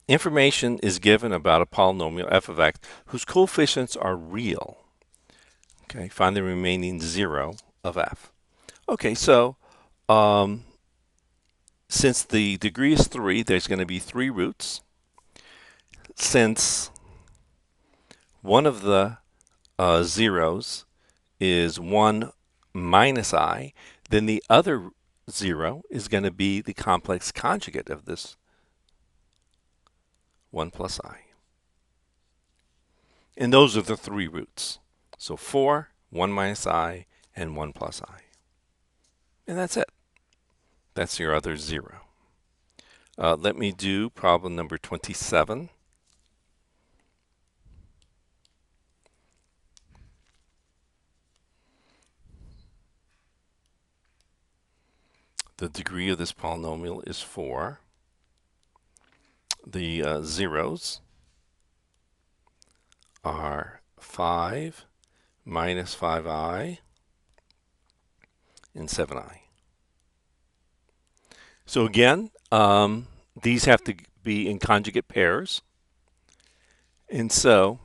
information is given about a polynomial f of x whose coefficients are real. Okay, find the remaining 0 of f. Okay, so since the degree is 3, there's going to be 3 roots. Since one of the zeros is 1 minus I, then the other 0 is going to be the complex conjugate of this 1 plus I. And those are the 3 roots. So 4, 1 minus I, and 1 plus I. And that's it. That's your other 0. Let me do problem number 27. The degree of this polynomial is 4. The zeros are 5 minus 5i and 7i. So again, these have to be in conjugate pairs. And so,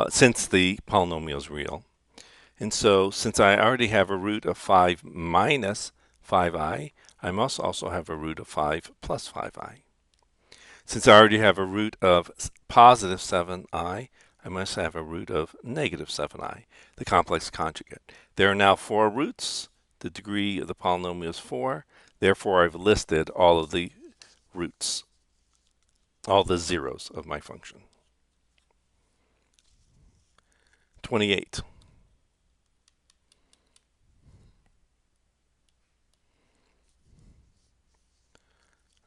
since the polynomial is real, and so since I already have a root of 5 minus 5i, I must also have a root of 5 plus 5i. Since I already have a root of positive 7i, I must have a root of negative 7i, the complex conjugate. There are now 4 roots. The degree of the polynomial is 4. Therefore, I've listed all of the roots, all the zeros of my function. 28.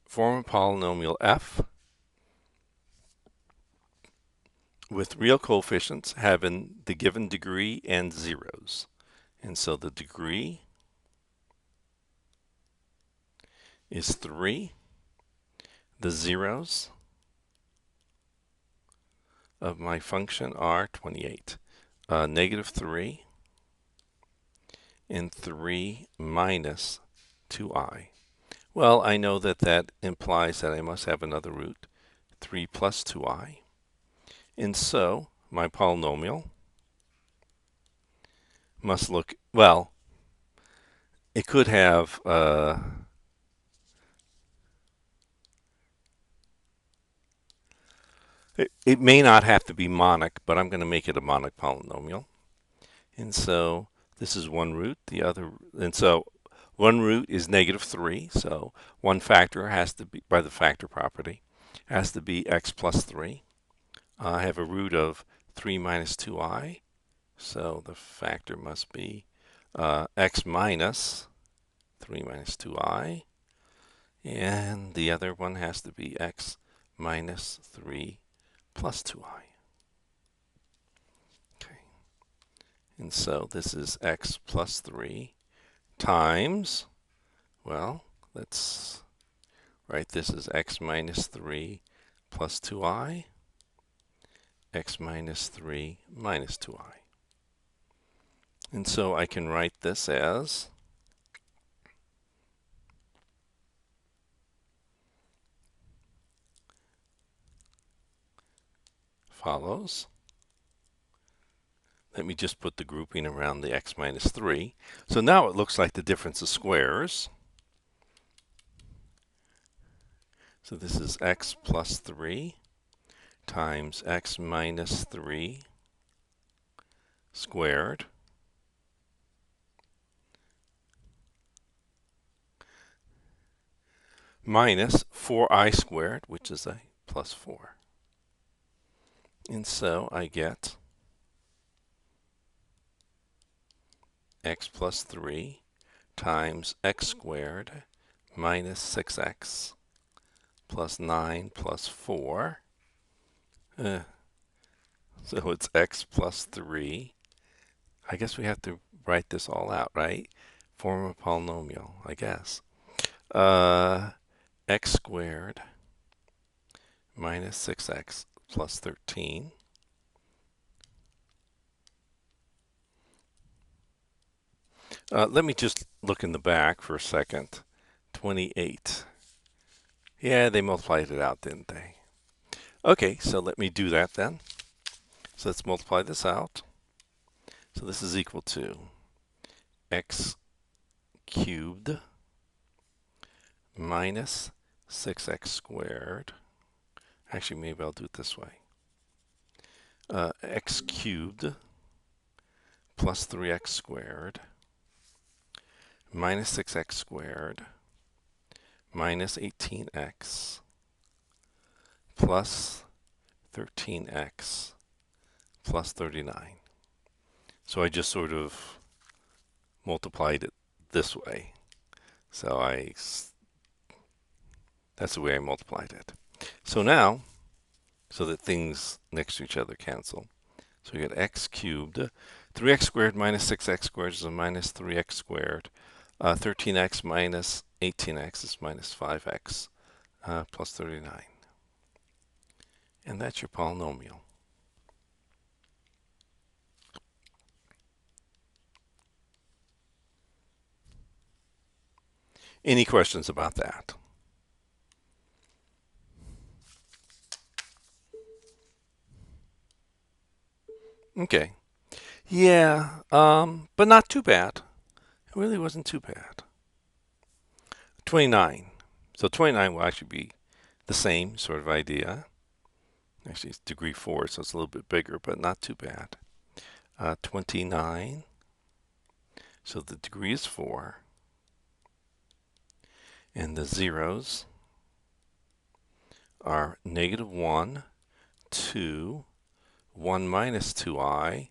Form a polynomial f with real coefficients having the given degree and zeros. And so the degree is 3. The zeros of my function are 28. Negative 3 and 3 minus 2i. Well, I know that that implies that I must have another root, 3 plus 2i. And so my polynomial must look, well, it could have it may not have to be monic, but I'm going to make it a monic polynomial. And so this is one root, the other, and so one root is negative 3, so one factor has to be, by the factor property, has to be x plus 3. I have a root of 3 minus 2i, so the factor must be x minus 3 minus 2i, and the other one has to be x minus 3 plus 2i. Okay, and so this is x plus 3 times, well, let's write this as x minus 3 plus 2i, x minus 3 minus 2i. And so I can write this as follows. Let me just put the grouping around the x minus 3. So now it looks like the difference of squares. So this is x plus 3 times x minus 3 squared minus 4i squared, which is a plus 4. And so I get x plus 3 times x squared minus 6x plus 9 plus 4. So it's x plus 3. I guess we have to write this all out, right? Form a polynomial, I guess. X squared minus 6x plus 13. Let me just look in the back for a second. 28. Yeah, they multiplied it out, didn't they? Okay, so let me do that then. So let's multiply this out. So this is equal to x cubed minus 6x squared. Actually, maybe I'll do it this way. X cubed plus 3x squared minus 6x squared minus 18x plus 13x plus 39. So I just sort of multiplied it this way. So that's the way I multiplied it. So now, so that things next to each other cancel. So we get x cubed. 3x squared minus 6x squared is a minus 3x squared. 13x minus 18x is minus 5x plus 39. And that's your polynomial. Any questions about that? Okay. Yeah, but not too bad. It really wasn't too bad. 29. So 29 will actually be the same sort of idea. Actually, it's degree 4, so it's a little bit bigger, but not too bad. 29. So the degree is 4. And the zeros are negative 1, 2, 1 minus 2i.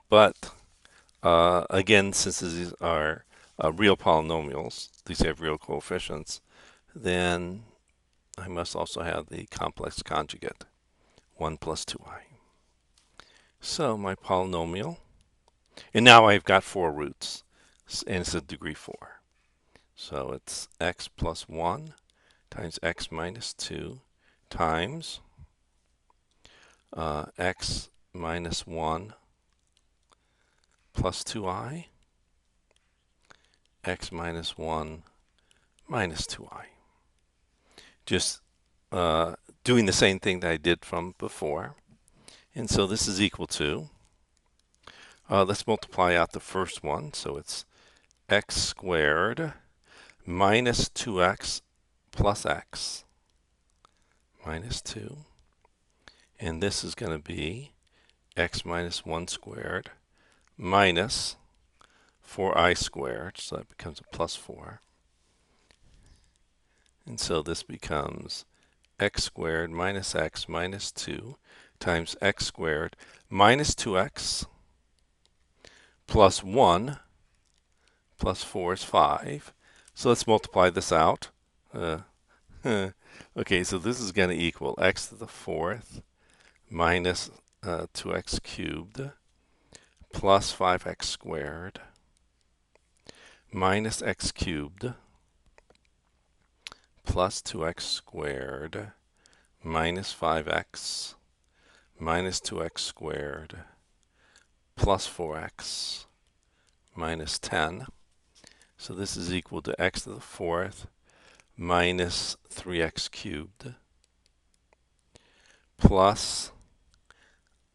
But again, since these are real polynomials, these have real coefficients, then I must also have the complex conjugate, 1 plus 2i. So my polynomial, and now I've got 4 roots, and it's a degree 4. So it's x plus 1 times x minus 2 times x minus 1 plus 2i, x minus 1 minus 2i. Just doing the same thing that I did from before. And so this is equal to, let's multiply out the first one. So it's x squared minus 2x plus x minus 2. And this is going to be x minus 1 squared minus 4i squared. So that becomes a plus 4. And so this becomes x squared minus x minus 2 times x squared minus 2x plus 1 plus 4 is 5. So let's multiply this out. Okay, so this is going to equal x to the 4th minus 2x cubed plus 5x squared minus x cubed plus 2x squared minus 5x minus 2x squared plus 4x minus 10. So this is equal to x to the 4th minus 3x cubed plus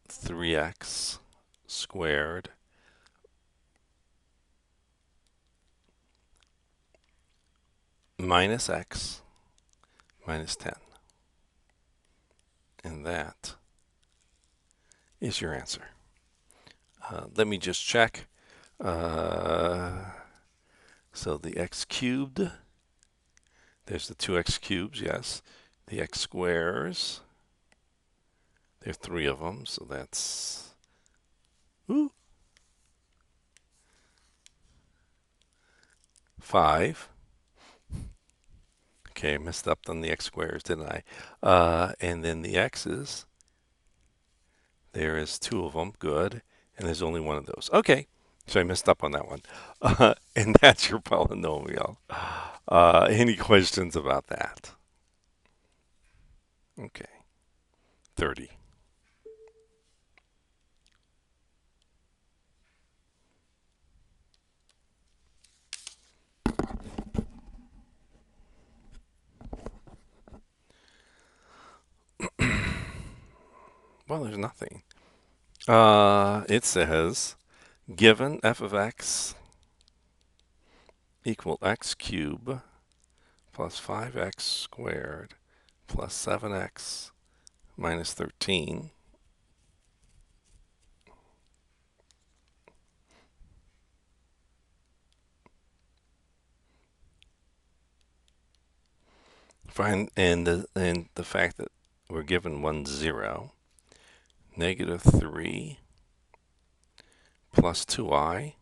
3x squared minus x minus 10. And that is your answer. Let me just check. So the x cubed, there's the 2x cubes, yes. The x squares, there are 3 of them, so that's, ooh, 5. Okay, I messed up on the x squares, didn't I? And then the x's, there is 2 of them. Good. And there's only one of those. Okay, so I messed up on that one. And that's your polynomial. Any questions about that? Okay, 30. Well, there's nothing. It says, given f of x equal x cubed plus 5x squared plus 7x minus 13. Find and the fact that we're given 1, 0, negative 3 plus 2i.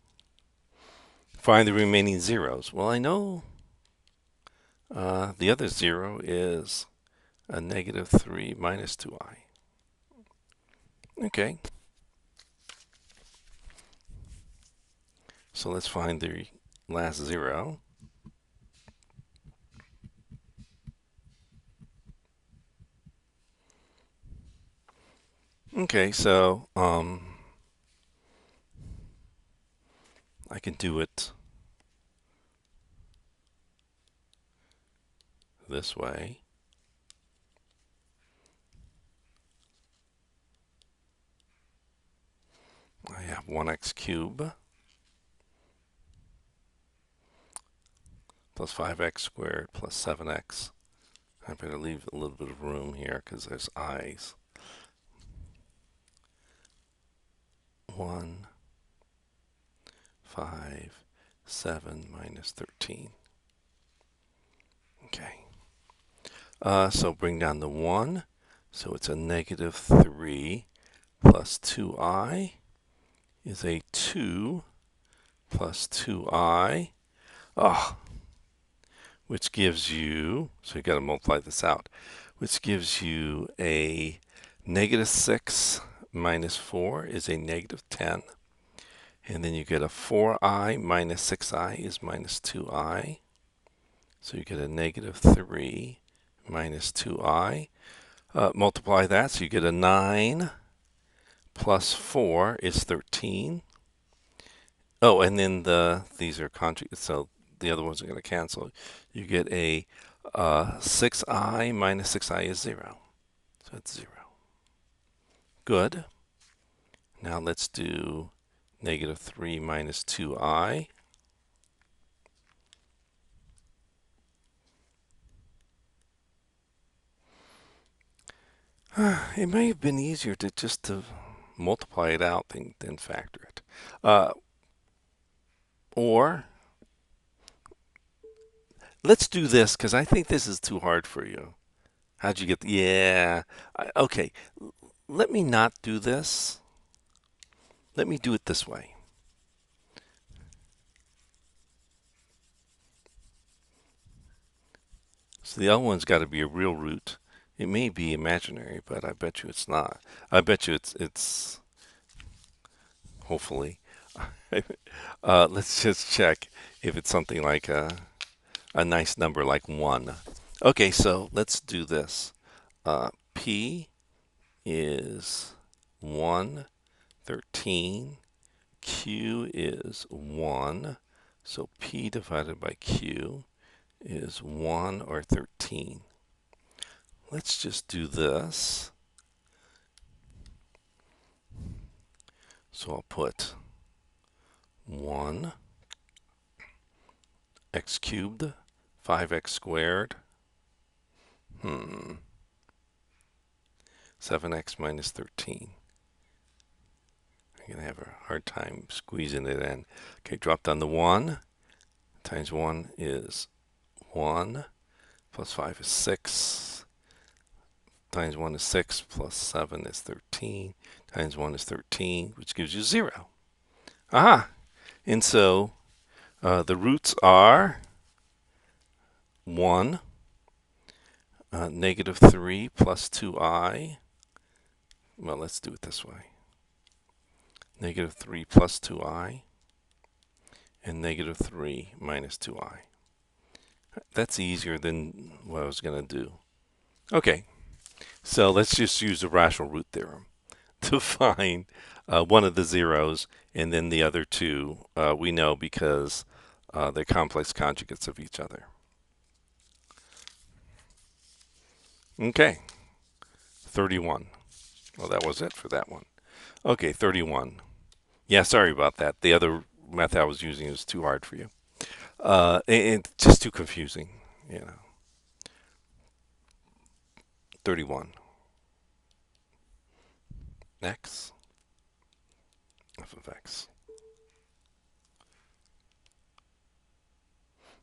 Find the remaining zeros. Well, I know the other 0 is a negative 3 minus 2i. Okay. So let's find the last 0. Okay, so I can do it this way. I have 1x cubed plus 5x squared plus 7x. I better leave a little bit of room here because there's i's. 1, 5, 7 minus 13. Okay. So bring down the 1. So it's a negative 3 plus 2i is a 2 plus 2i. Oh, which gives you, so you got to multiply this out, which gives you a negative 6 minus 4 is a negative 10. And then you get a 4i minus 6i is minus 2i. So you get a negative 3 minus 2i. Multiply that, so you get a 9 plus 4 is 13. Oh, and then these are conjugates, so the other ones are going to cancel. You get a 6i minus 6i is 0. So it's 0. Good. Now let's do negative 3 minus 2i. It may have been easier to just to multiply it out than factor it. Or let's do this because I think this is too hard for you. How'd you get? Yeah. Okay. Let me not do this. Let me do it this way. So the other one's got to be a real root. It may be imaginary, but I bet you it's not. I bet you it's hopefully. Let's just check if it's something like a nice number like 1. Okay, so let's do this. P is 1, 13. Q is 1. So P divided by Q is 1 or 13. Let's just do this. So I'll put 1 x cubed, 5x squared, 7x minus 13. I'm going to have a hard time squeezing it in. Okay, drop down the 1. Times 1 is 1. Plus 5 is 6. Times 1 is 6. Plus 7 is 13. Times 1 is 13, which gives you 0. Aha! And so The roots are 1, negative 3 plus 2i. Well, let's do it this way. Negative 3 plus 2i and negative 3 minus 2i. That's easier than what I was going to do. Okay, so let's just use the rational root theorem to find one of the zeros, and then the other two we know because they're complex conjugates of each other. Okay, 31. Well, that was it for that one. Okay, 31. Yeah, sorry about that. The other method I was using is too hard for you. And just too confusing, you know. 31. X, f of x.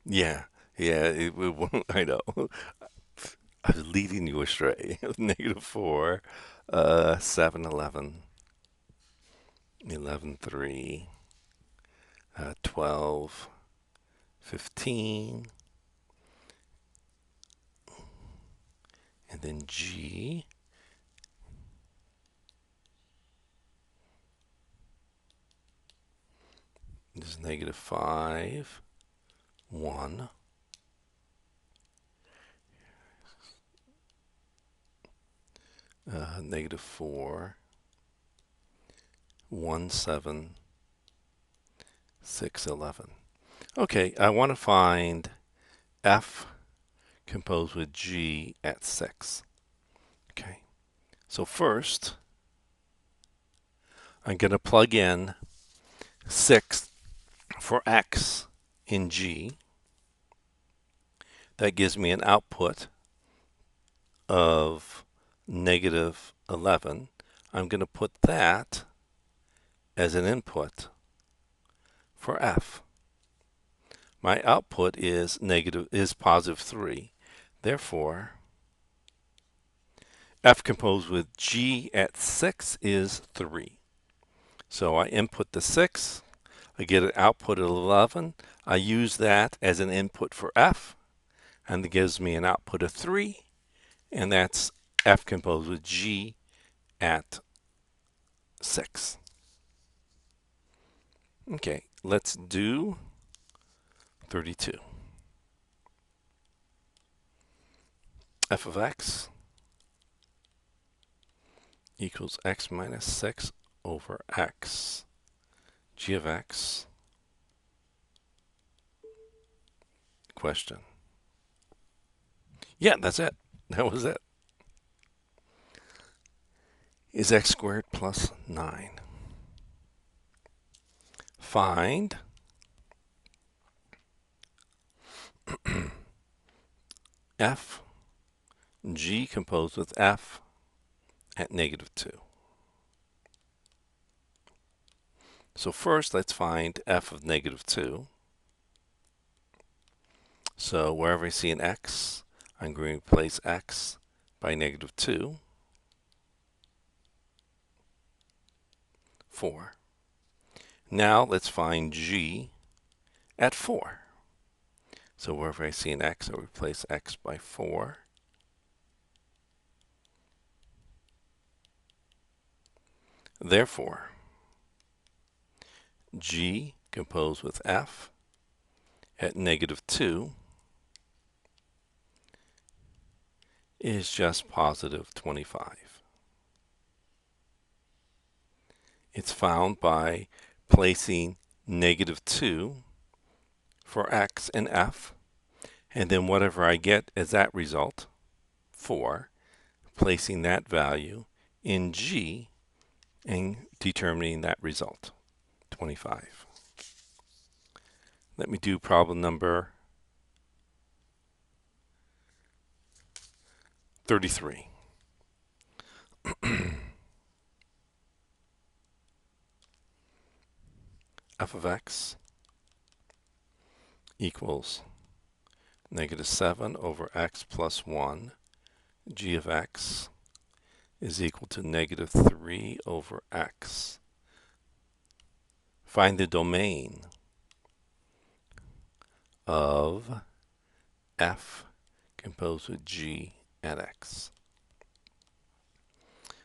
Yeah, I know. I was leading you astray. Negative 4, 7, 11, 11, 3, 12, 15, and then G. This is negative 5, 1. Negative 4, 1, 7, 6, 11. Okay, I want to find F composed with G at 6. Okay, so first I'm going to plug in 6 for X in G. That gives me an output of negative 11. I'm going to put that as an input for F. My output is positive 3. Therefore, F composed with G at 6 is 3. So I input the 6. I get an output of 11. I use that as an input for F, and it gives me an output of 3. And that's F composed with G at 6. Okay, let's do 32. F of x equals x minus 6 over x. G of x. Question. Yeah, that's it. That was it. Is x squared plus 9. Find f g composed with f at negative 2. So first, let's find f of negative 2. So wherever I see an x, I'm going to replace x by negative 2. 4. Now let's find g at 4. So wherever I see an x, I'll replace x by 4. Therefore, g composed with f at negative 2 is just positive 25. It's found by placing negative 2 for x and f, and then whatever I get as that result, 4, placing that value in g and determining that result, 25. Let me do problem number 33. F of x equals negative 7 over x plus 1. G of x is equal to negative 3 over x. Find the domain of f composed with g at x.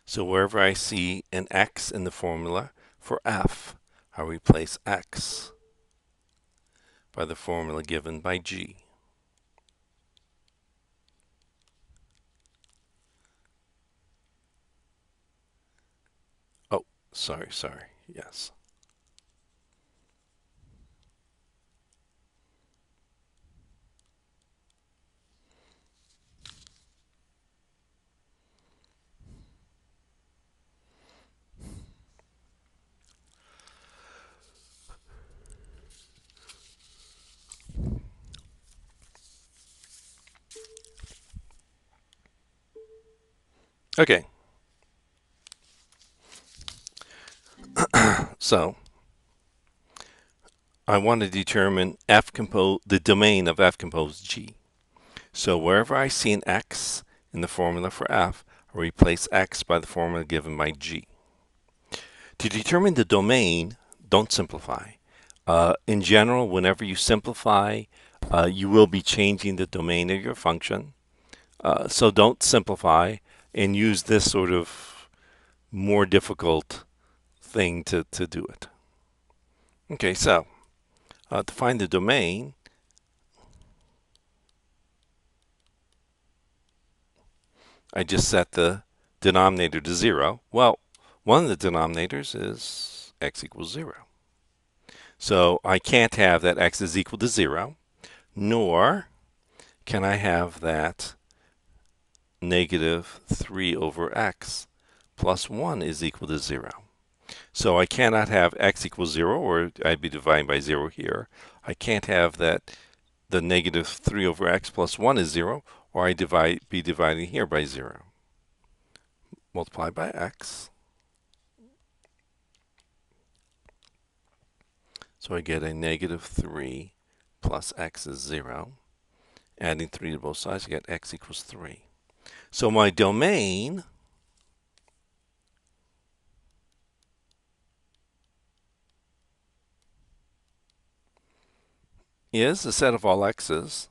So wherever I see an x in the formula for f, I replace x by the formula given by g. Oh, sorry, yes. Okay. So I want to determine the domain of f composed g. So wherever I see an x in the formula for f, I replace x by the formula given by g. To determine the domain, don't simplify. In general, whenever you simplify, you will be changing the domain of your function. So don't simplify and use this sort of more difficult thing to do it. Okay, so to find the domain, I just set the denominator to 0. Well, one of the denominators is x equals 0. So I can't have that x is equal to 0, nor can I have that negative 3 over x plus 1 is equal to 0. So I cannot have x equals 0, or I'd be dividing by 0 here. I can't have that the negative 3 over x plus 1 is 0, or I'd be dividing here by 0. Multiply by x. So I get a negative 3 plus x is 0. Adding 3 to both sides, I get x equals 3. So my domain is a set of all x's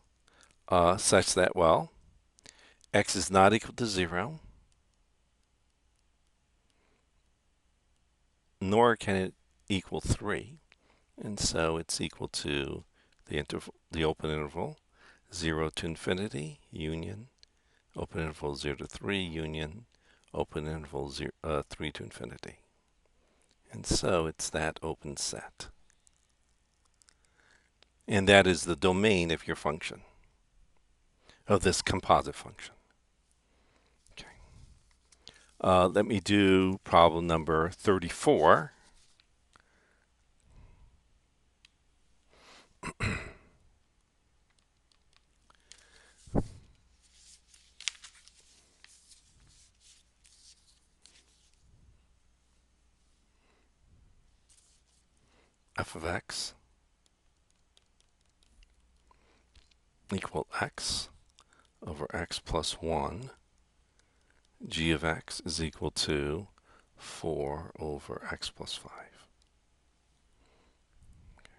such that, well, x is not equal to 0, nor can it equal 3. And so it's equal to the open interval, 0 to infinity, union, open interval 0 to 3, union, open interval 3 to infinity. And so it's that open set. And that is the domain of your function, of this composite function. Okay. Let me do problem number 34. F of x equal x over x plus 1. G of x is equal to 4 over x plus 5. Okay.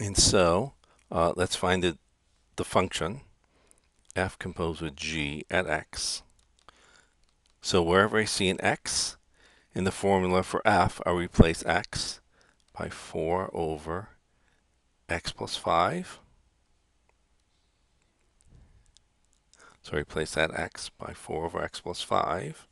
And so let's find the function f composed with g at x. So wherever I see an x in the formula for f, I replace x by 4 over x plus 5. So I replace that x by 4 over x plus 5.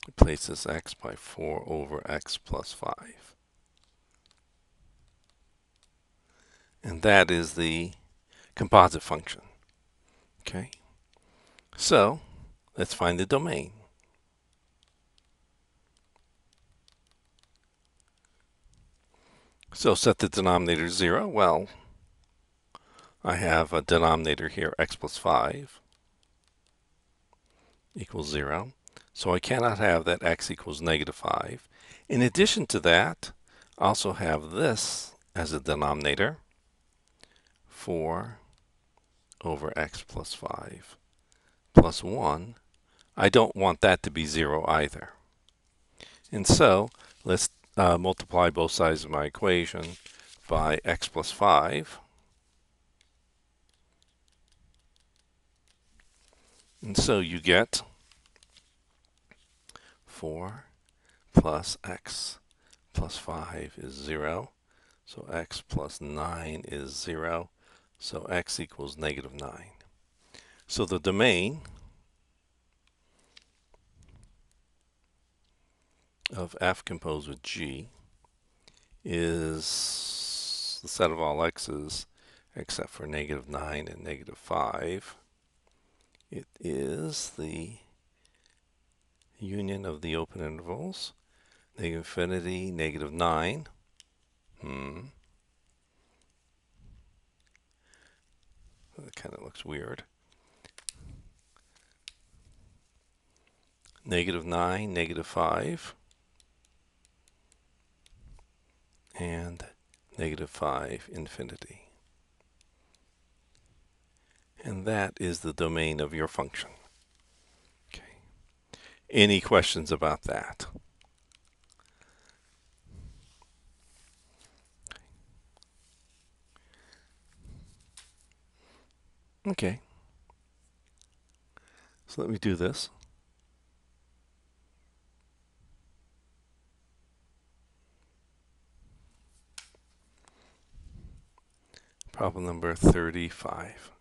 Replaces x by 4 over x plus 5. And that is the composite function. Okay, so let's find the domain. So set the denominator 0. Well, I have a denominator here, x plus 5 equals 0. So I cannot have that x equals -5. In addition to that, I also have this as a denominator, 4 over x plus 5 plus 1. I don't want that to be 0 either. And so let's multiply both sides of my equation by x plus 5. And so you get 4 plus x plus 5 is 0. So x plus 9 is 0. So x equals -9. So the domain of f composed with g is the set of all x's except for -9 and -5. It is the union of the open intervals, -infinity, -9. That kind of looks weird. -9, -5, and -5, infinity. And that is the domain of your function. Okay. Any questions about that? Okay. So let me do this. Problem number 35.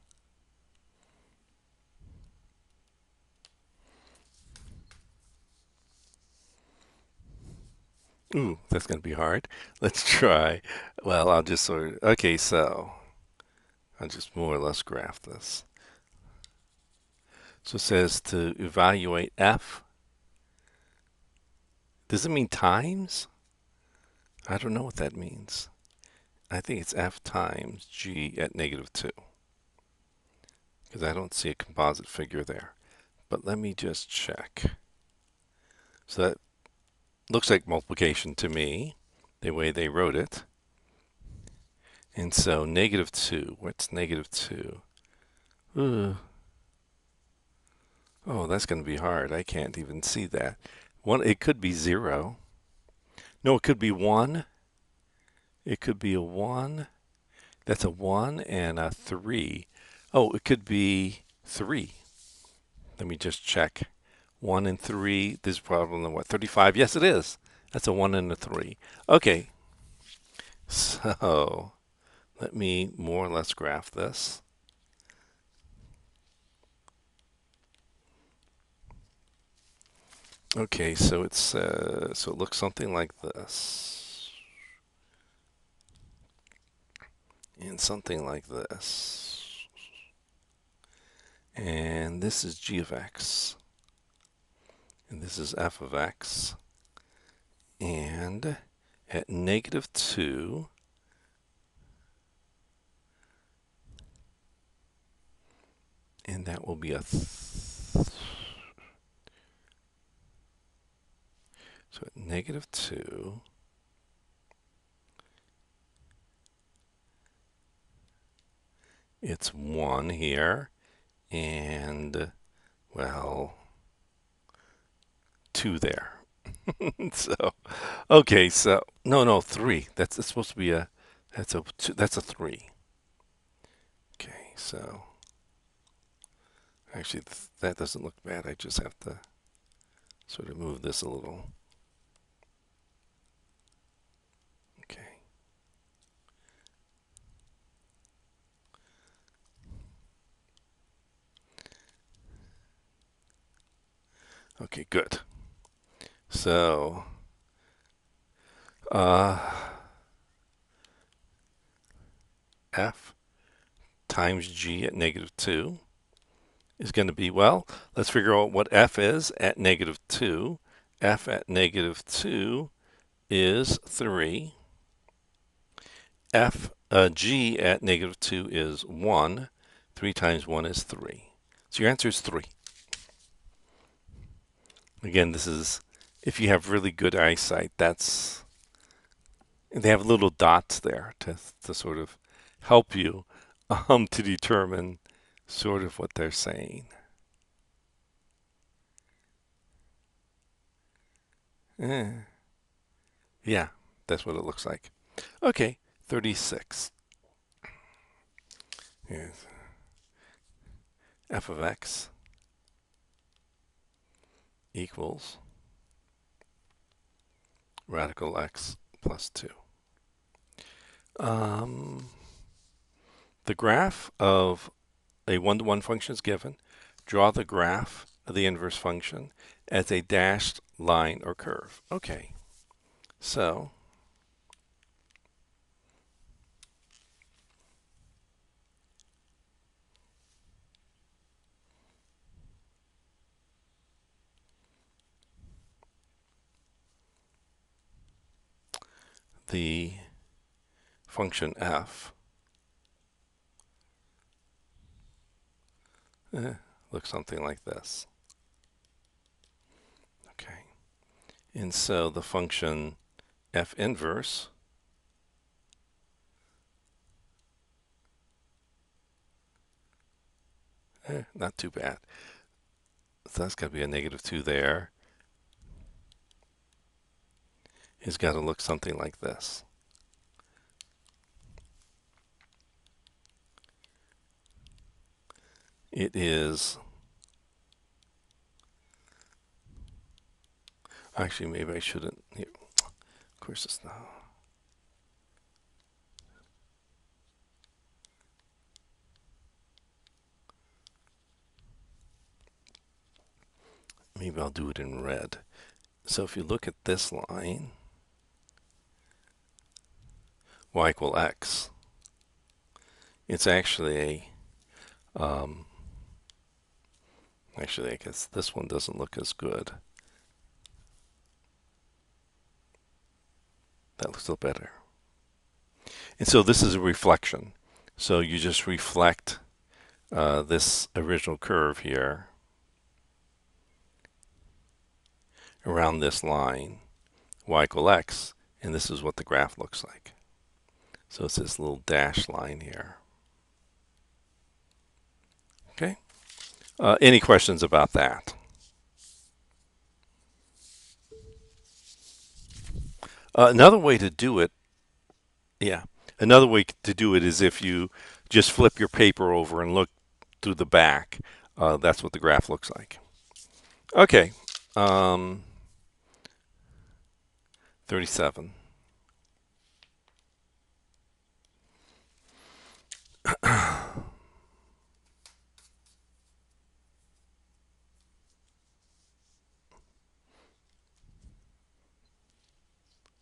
Ooh, that's going to be hard. Let's try. Well, I'll just sort of, okay, so I'll just more or less graph this. So it says to evaluate f. Does it mean times? I don't know what that means. I think it's f times g at -2, because I don't see a composite figure there. But let me just check. So that looks like multiplication to me, the way they wrote it. And so -2, what's -2? Oh, that's going to be hard. I can't even see that. It could be 0. No, it could be 1. It could be a 1. That's a 1 and a 3. Oh, it could be 3. Let me just check. 1 and 3. This is problem what, 35? Yes, it is. That's a 1 and a 3. Okay. So let me more or less graph this. Okay, so it's so it looks something like this, and something like this, and this is g of x, and this is f of x, and at -2, and that will be a so at -2, it's 1 here, and, well, 2 there. So, okay, so, no, 3. It's supposed to be that's a 3. Okay, so, actually, that doesn't look bad. I just have to sort of move this a little. Okay. Okay, good. So, f times g at -2 is going to be, well, let's figure out what f is at -2. F at -2 is 3. G at -2 is 1. 3 times 1 is 3. So your answer is 3. Again, this is if you have really good eyesight. They have little dots there to sort of help you to determine sort of what they're saying. Yeah, that's what it looks like. Okay, 36. Here's f of x equals radical x plus 2. The graph of a one-to-one function is given. Draw the graph of the inverse function as a dashed line or curve. Okay, so the function f looks something like this. Okay, and so the function f inverse not too bad. So that's got to be a negative 2 there. It's got to look something like this. It is, actually maybe I shouldn't, here. Of course it's not. Maybe I'll do it in red. So if you look at this line, y equal x, it's actually actually I guess this one doesn't look as good. That looks a little better. And so this is a reflection. So you just reflect this original curve here around this line, y equal x, and this is what the graph looks like. So it's this little dashed line here. Okay. Any questions about that? Another way to do it, another way to do it is if you just flip your paper over and look through the back. That's what the graph looks like. Okay. 37.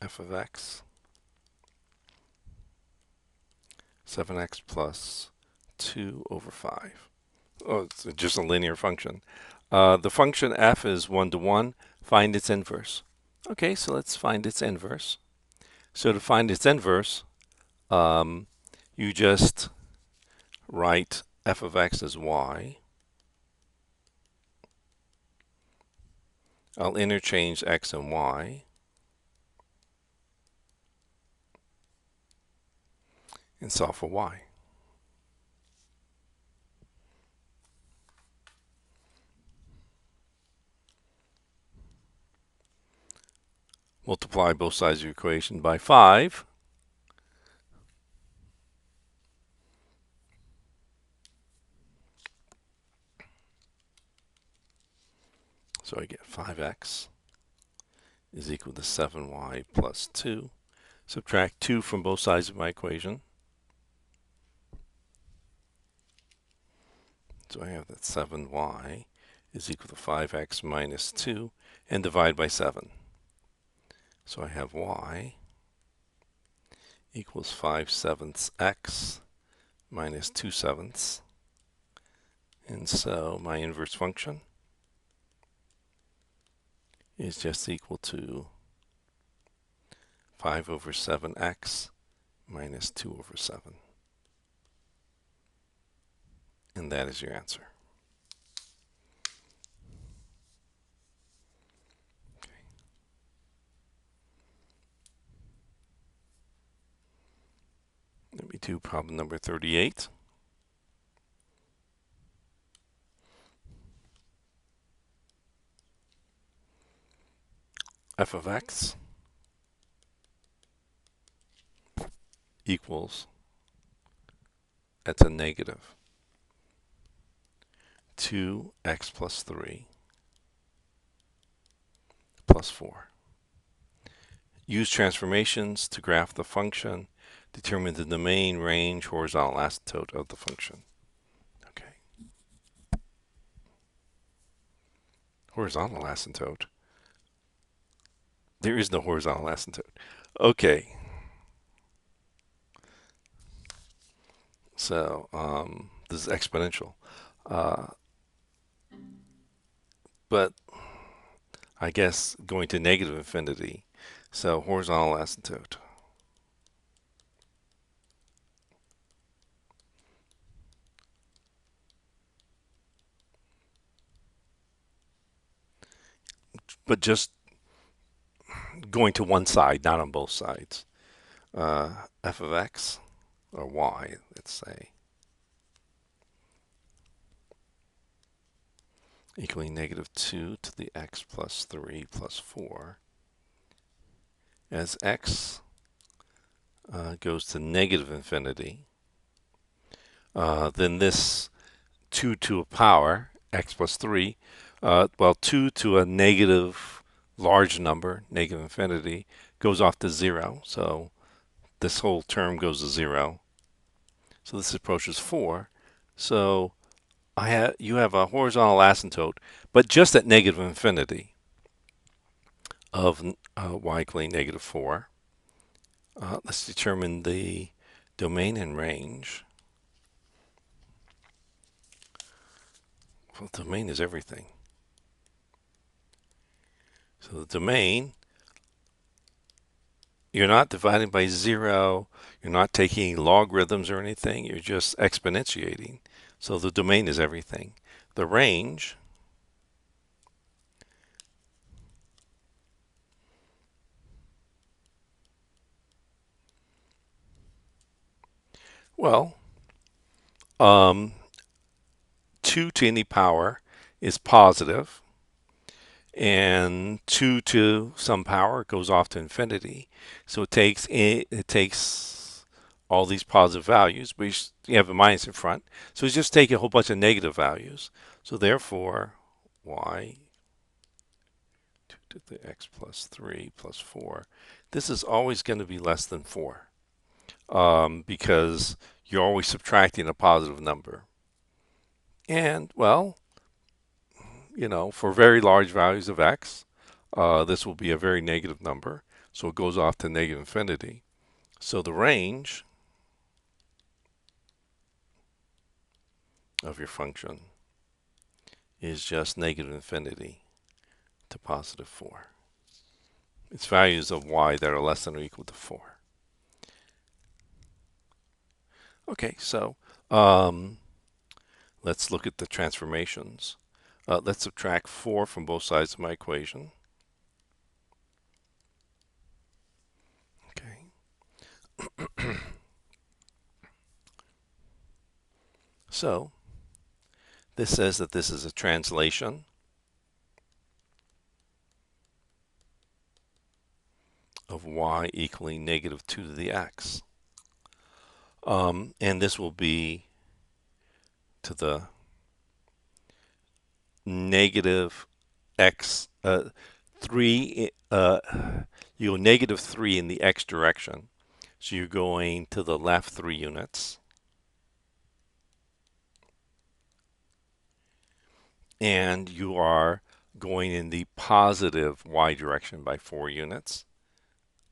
F of x, 7x plus 2 over 5. Oh, it's just a linear function. The function f is 1 to 1. Find its inverse. Okay, so let's find its inverse. So to find its inverse, you just write f of x as y. I'll interchange x and y. And solve for y. Multiply both sides of your equation by 5. So I get 5x is equal to 7y plus 2. Subtract 2 from both sides of my equation. So I have that 7y is equal to 5x minus 2 and divide by 7. So I have y equals 5/7 x minus 2/7. And so my inverse function is just equal to 5 over 7x minus 2 over 7. And that is your answer. Let me do problem number 38. F of x equals, that's a negative, 2x plus 3 plus 4. Use transformations to graph the function. Determine the domain, range, horizontal asymptote of the function. Okay. Horizontal asymptote. There is no horizontal asymptote. Okay. So this is exponential. But I guess going to negative infinity. So horizontal asymptote. But just going to one side, not on both sides. F of x, or y, let's say, equaling negative 2 to the x plus 3 plus 4. As x goes to negative infinity, then this 2 to a power, x plus 3, well, 2 to a negative large number, negative infinity, goes off to 0. So this whole term goes to 0. So this approaches 4. So you have a horizontal asymptote, but just at negative infinity of y equaling negative 4. Let's determine the domain and range. Well, domain is everything. So the domain, you're not dividing by 0. You're not taking logarithms or anything. You're just exponentiating. So the domain is everything. The range, well, 2 to any power is positive, and 2 to some power goes off to infinity. So it takes all these positive values, but you have a minus in front. So it's just taking a whole bunch of negative values. So therefore, y 2 to the x plus 3 plus 4, this is always going to be less than 4, because you're always subtracting a positive number. And, well, for very large values of x, this will be a very negative number. So it goes off to negative infinity. So the range of your function is just negative infinity to positive 4. It's values of y that are less than or equal to 4. Okay, so let's look at the transformations. Let's subtract 4 from both sides of my equation. Okay. So this says that this is a translation of y equaling negative 2 to the x. And this will be to the negative x 3. You go negative 3 in the x direction. So you're going to the left 3 units. And you are going in the positive y direction by 4 units.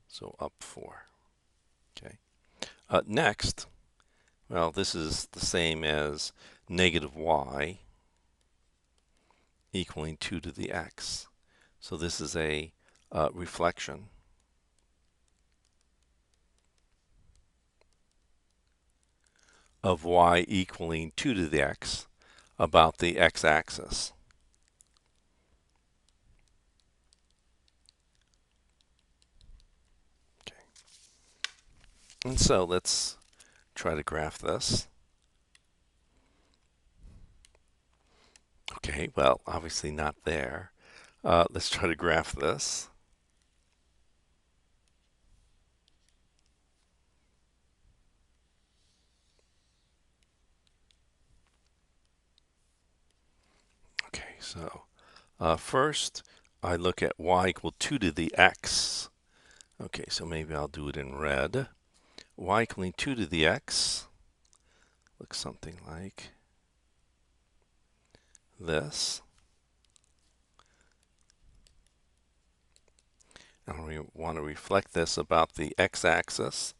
So up 4. Okay. Next, well, this is the same as negative y equaling 2 to the x. So this is a reflection of y equaling 2 to the x about the x-axis. Okay. And so let's try to graph this. Okay, well, obviously not there. Let's try to graph this. Okay, so first I look at y equal 2 to the x. Okay, so maybe I'll do it in red. Y equaling 2 to the x looks something like this. And we want to reflect this about the x-axis.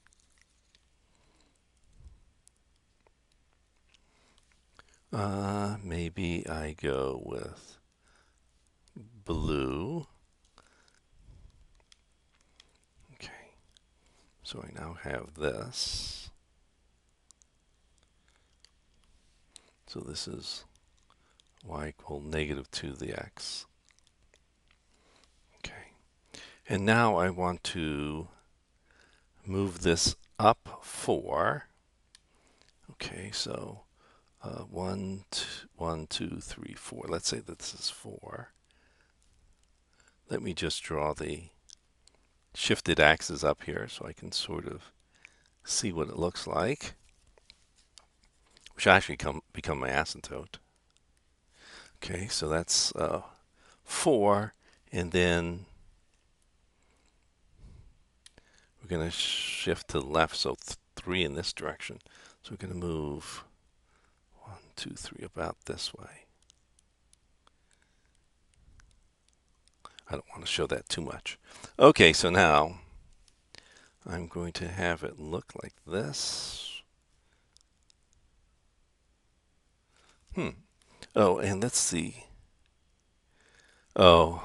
Maybe I go with blue. Okay, so I now have this. So this is y equal negative 2 to the x. Okay, and now I want to move this up 4. Okay, so 1, 2, 3, 4. Let's say that this is 4. Let me just draw the shifted axis up here so I can sort of see what it looks like, which actually become my asymptote. Okay, so that's 4, and then we're going to shift to the left, so 3 in this direction. So we're going to move 1, 2, 3 about this way. I don't want to show that too much. Okay, so now I'm going to have it look like this. Oh, and let's see. Oh,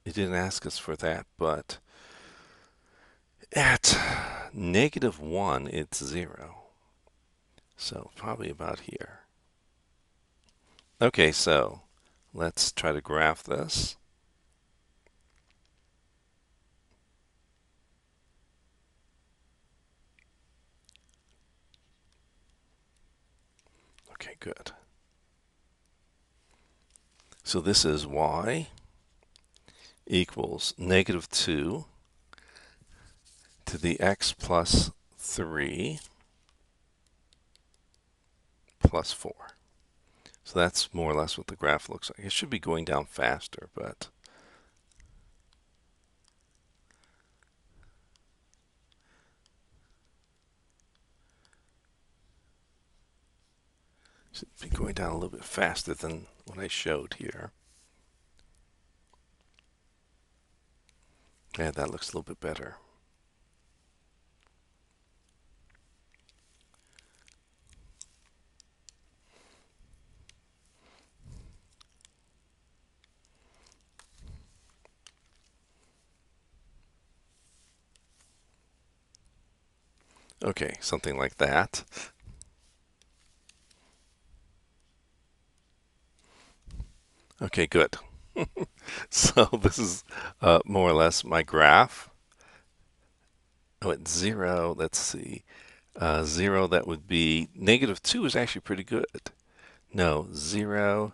it didn't ask us for that, but at negative 1, it's 0. So probably about here. Okay, so let's try to graph this. Okay, good. So this is y equals negative 2 to the x plus 3 plus 4. So that's more or less what the graph looks like. It should be going down faster, but should be going down a little bit faster than what I showed here. Yeah, that looks a little bit better. Okay, something like that. Okay, good. So this is more or less my graph. Oh, at 0, let's see. 0, that would be negative 2 is actually pretty good. No, 0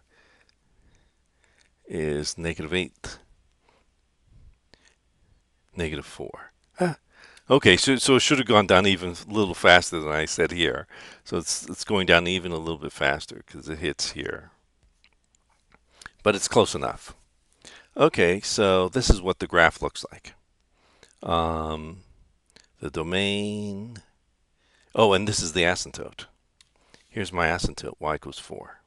is negative 8. Negative 4. Okay, so it should have gone down even a little faster than I said here. So it's going down even a little bit faster because it hits here. But it's close enough. Okay, so this is what the graph looks like. The domain. Oh, and this is the asymptote. Here's my asymptote, y equals 4.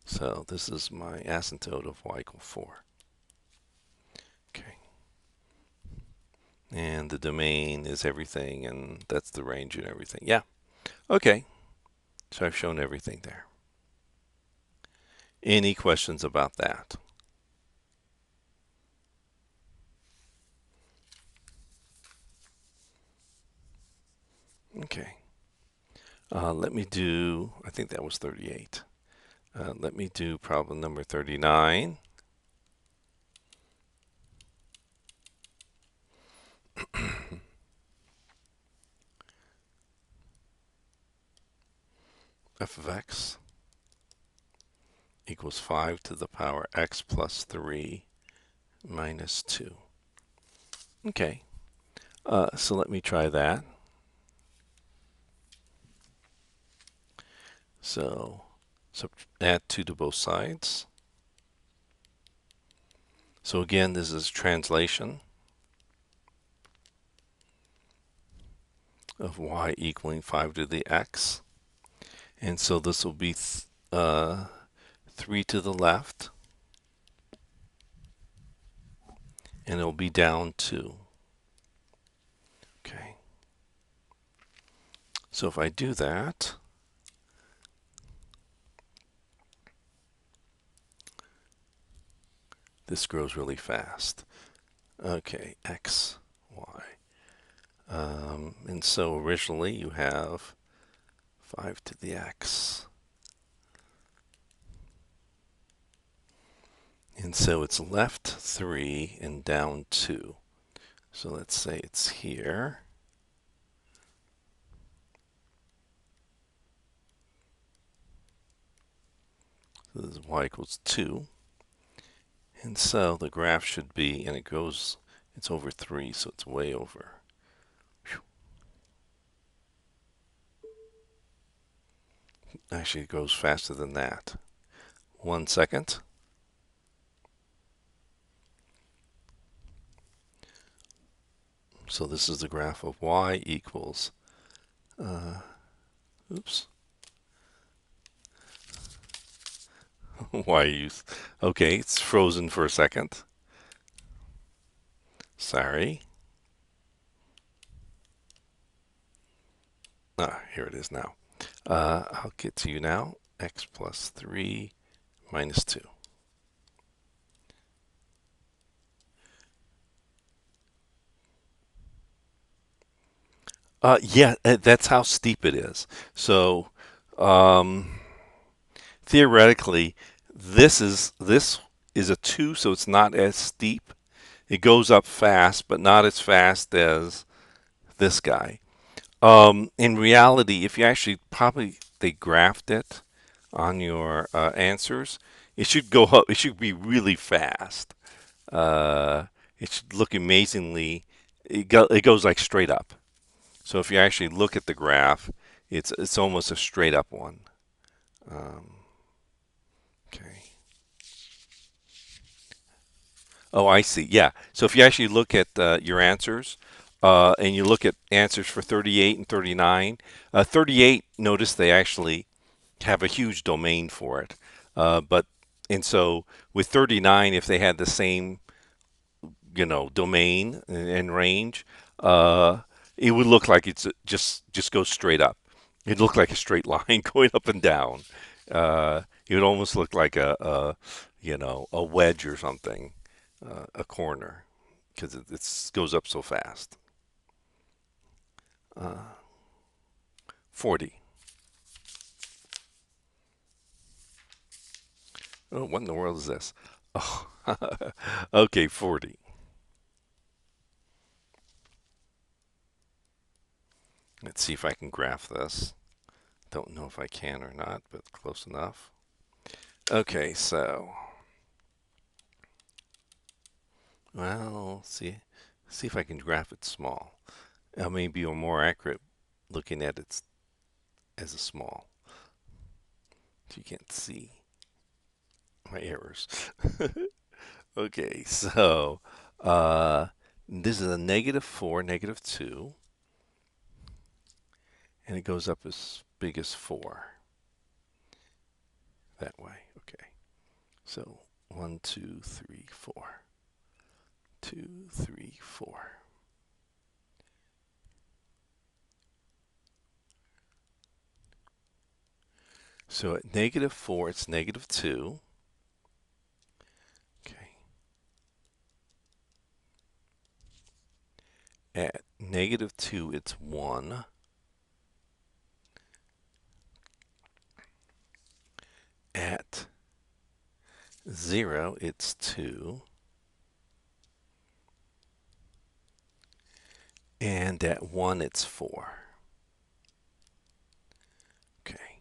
So this is my asymptote of y equals 4. Okay. And the domain is everything, and that's the range and everything. Yeah. Okay. So I've shown everything there. Any questions about that? Okay. Let me do, I think that was 38. Let me do problem number 39. f of x equals 5 to the power x plus 3 minus 2. Okay, so let me try that. So add 2 to both sides. So again, this is translation of y equaling 5 to the x. And so this will be 3 to the left, and it'll be down 2. Okay. So if I do that, this grows really fast. Okay, x, y. And so originally you have 5 to the x. And so it's left 3 and down 2. So let's say it's here. So this is y equals 2. And so the graph should be, and it's over 3, so it's way over. Whew. Actually, it goes faster than that. 1 second. So this is the graph of y equals, oops, y, okay, it's frozen for a second. Sorry. Here it is now. I'll get to you now. X plus 3 minus 2. Yeah, that's how steep it is. So theoretically, this is a 2, so it's not as steep. It goes up fast, but not as fast as this guy. In reality, if you actually they graphed it on your answers, it should go up. It should be really fast. Uh, it should look amazingly. It goes like straight up. So if you actually look at the graph, it's almost a straight up one. Okay. Oh, I see. Yeah. So if you actually look at your answers, and you look at answers for 38 and 39, 38, notice they actually have a huge domain for it. But and so with 39, if they had the same, domain and range, it would look like it's just goes straight up. It'd look like a straight line going up and down. It would almost look like a wedge or something, a corner, because it goes up so fast. 40. Oh, what in the world is this? Oh, okay, 40. Let's see if I can graph this. Don't know if I can or not, but close enough. Okay, so, well, see if I can graph it small. I may be more accurate looking at it as a small. So you can't see my errors. Okay, so this is a -4, -2, and it goes up as big as 4 that way. Okay, so 1, 2, 3, 4. 2, 3, 4. So at -4, it's -2. Okay. At -2, it's 1. At 0, it's 2. And at 1, it's 4. Okay.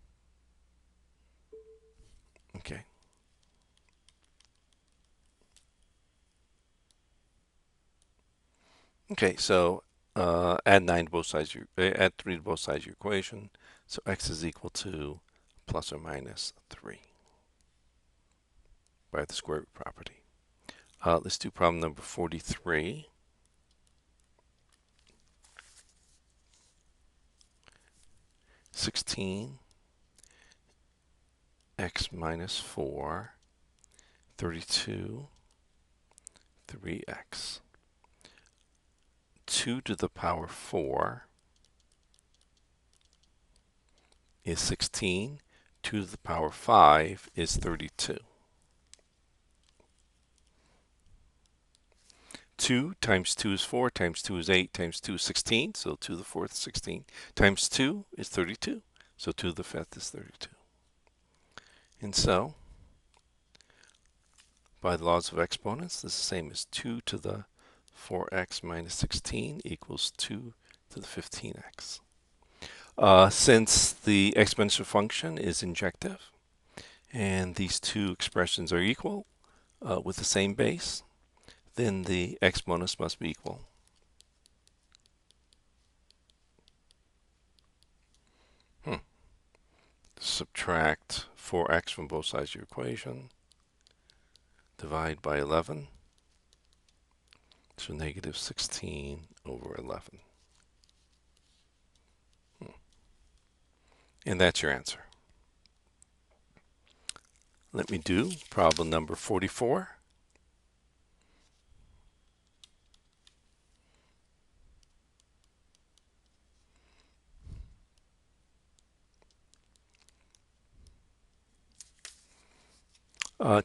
Okay, so add 9 to both sides. Add 3 to both sides of your equation. So x is equal to plus or minus 3 by the square root property. Let's do problem number 43. (16) x minus 4, 32, 3x. 2 to the power 4 is 16. 2 to the power 5 is 32. 2 times 2 is 4, times 2 is 8, times 2 is 16, so 2 to the 4th is 16. Times 2 is 32, so 2 to the 5th is 32. And so, by the laws of exponents, this is the same as 2 to the 4x minus 16 equals 2 to the 15x. Since the exponential function is injective, and these two expressions are equal with the same base, then the exponents must be equal. Subtract 4x from both sides of your equation. Divide by 11. So negative 16 over 11. And that's your answer. Let me do problem number 44.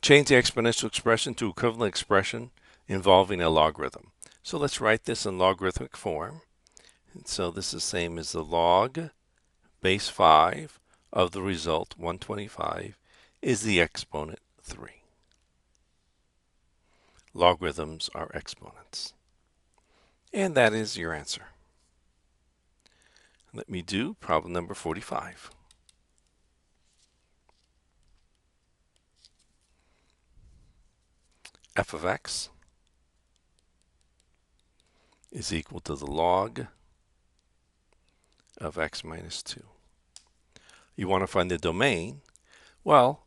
Change the exponential expression to equivalent expression involving a logarithm. So let's write this in logarithmic form. And so this is the same as the log base 5 of the result 125 is the exponent 3. Logarithms are exponents. And that is your answer. Let me do problem number 45. F of x is equal to the log of x minus 2. You want to find the domain. Well,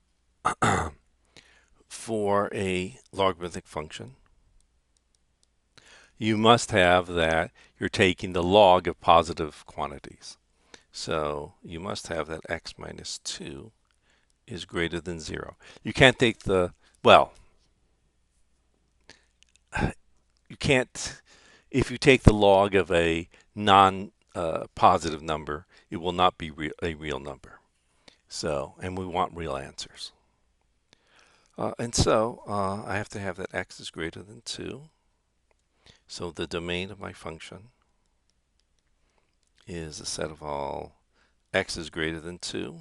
for a logarithmic function, you must have that you're taking the log of positive quantities. So you must have that x minus 2 is greater than 0. You can't take the, well, you can't, if you take the log of a non-positive number, it will not be a real number. So, and we want real answers. And so I have to have that x is greater than 2. So the domain of my function is a set of all x is greater than 2.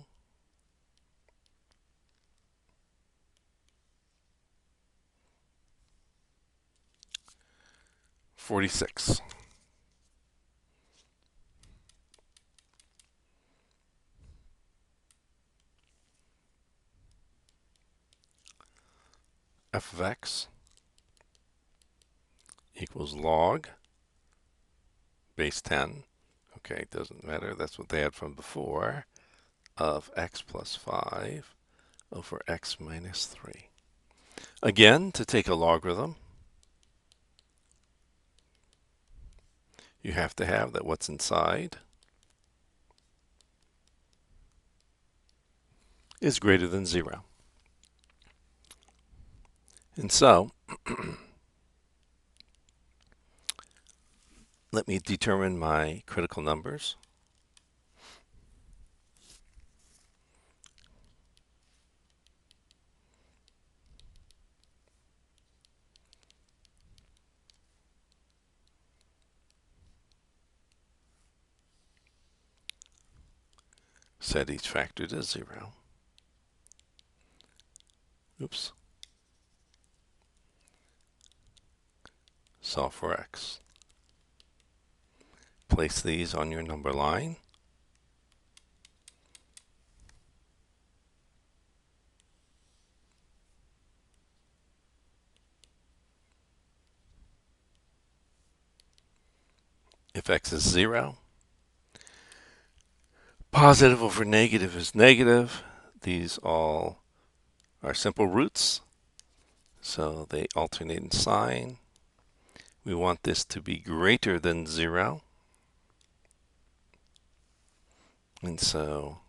(46) f of x equals log base 10. Okay, it doesn't matter. That's what they had from before, of x plus 5 over x minus 3. Again, to take a logarithm, you have to have that what's inside is greater than 0. And so, let me determine my critical numbers. Set each factor to 0. Oops. Solve for x. Place these on your number line. if x is 0. Positive over negative is negative. These all are simple roots, so they alternate in sign. We want this to be greater than 0. And so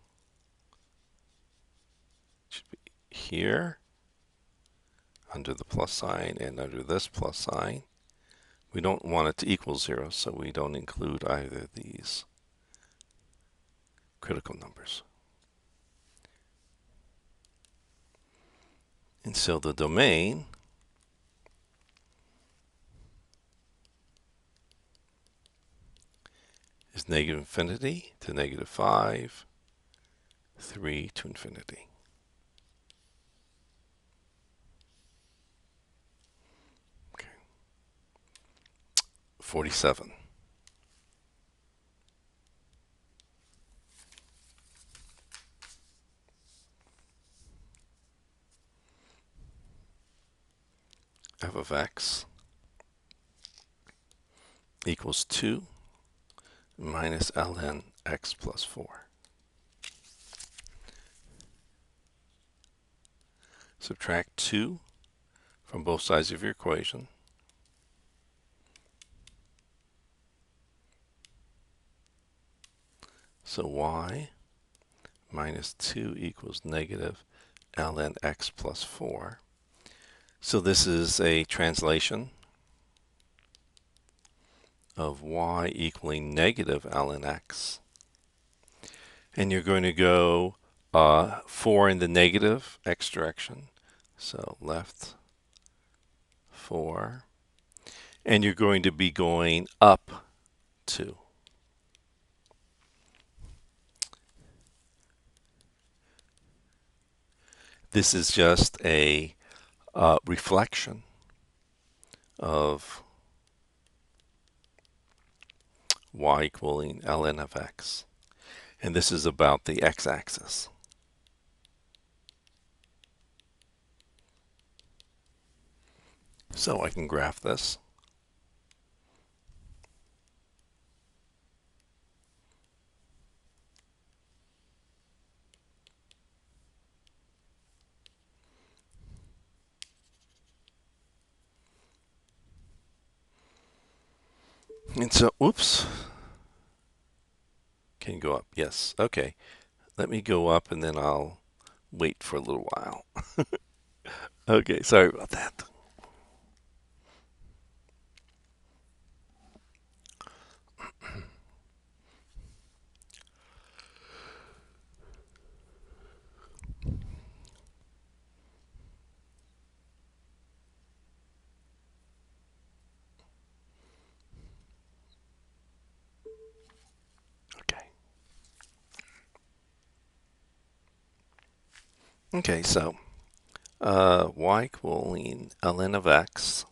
it should be here, under the plus sign, and under this plus sign. We don't want it to equal 0, so we don't include either of these critical numbers. And so the domain is negative infinity to negative 5, 3 to infinity. Okay. 47. F of x equals 2 minus ln x plus 4. Subtract 2 from both sides of your equation. So y minus 2 equals negative ln x plus 4. So this is a translation of y equaling negative ln x. And you're going to go 4 in the negative x direction. So left 4. And you're going to be going up 2. This is just a reflection of y equaling ln of x. And this is about the x-axis. So I can graph this. And so, oops. Can you go up? Yes. Okay. Let me go up and then I'll wait for a little while. Okay, sorry about that. Okay. Okay, so y equaling ln of x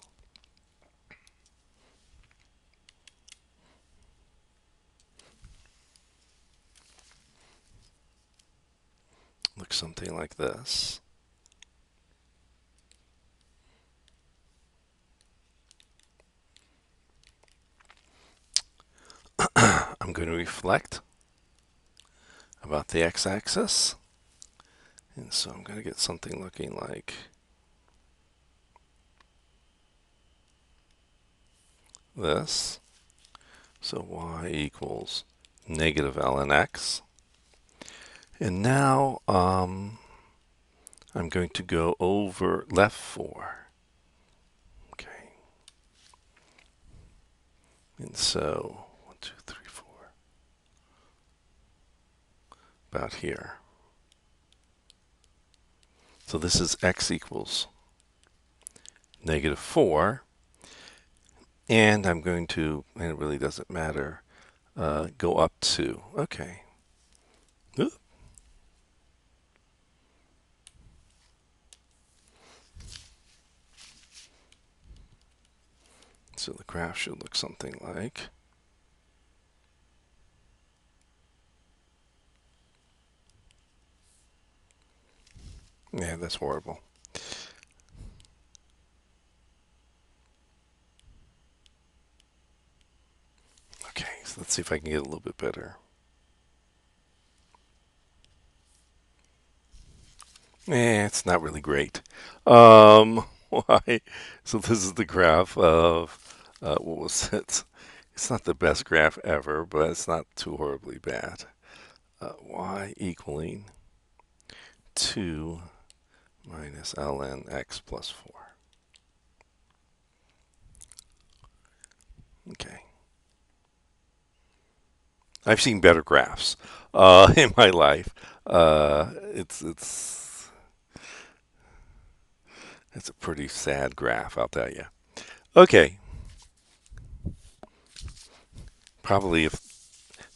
looks something like this. I'm going to reflect about the x-axis. And so I'm going to get something looking like this. So y equals negative ln x. And now I'm going to go over left 4. Okay. And so 1, 2, 3, 4. About here. So this is x equals negative 4. And I'm going to, and it really doesn't matter, go up 2. Okay. Oop. So the graph should look something like. Yeah, that's horrible. Okay, Let's see if I can get a little bit better. It's not really great. Why? So this is the graph of what was it? It's not the best graph ever, but it's not too horribly bad. Y equaling 2 minus ln x plus 4. Okay. I've seen better graphs in my life. It's a pretty sad graph, I'll tell you. Okay. Probably if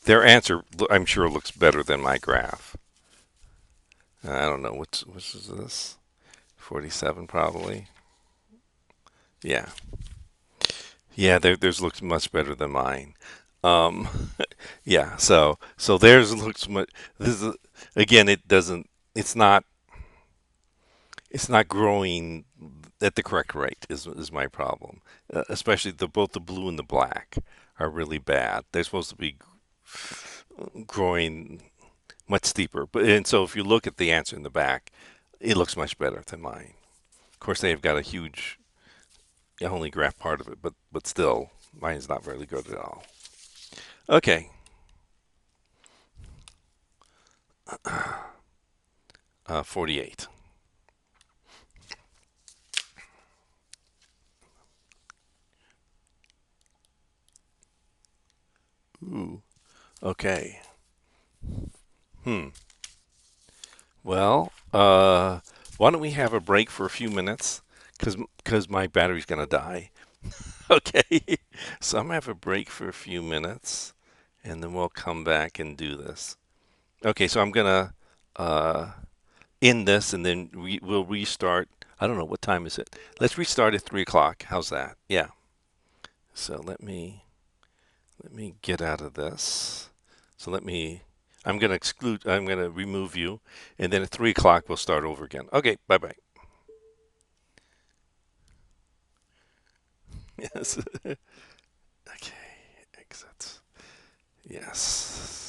their answer, I'm sure, looks better than my graph. I don't know which is this. 47 probably. Yeah. Yeah, theirs looks much better than mine. Um, yeah, so theirs looks much. This is again. It doesn't. It's not. It's not growing at the correct rate. Is my problem. Especially both the blue and the black are really bad. They're supposed to be growing much steeper. But and so if you look at the answer in the back, it looks much better than mine. Of course, they've got a huge. I only graph part of it, but still, mine's not very good at all. Okay. 48. Ooh. Okay. Hmm. Well, why don't we have a break for a few minutes? Because my battery's gonna die. Okay. So I'm gonna have a break for a few minutes, and then we'll come back and do this. Okay. So I'm gonna end this, and then we'll restart. I don't know what time is it. Let's restart at 3 o'clock. How's that? Yeah. So let me get out of this. So I'm going to I'm going to remove you, and then at 3 o'clock we'll start over again. Okay, bye-bye. Yes. Okay, exit. Yes.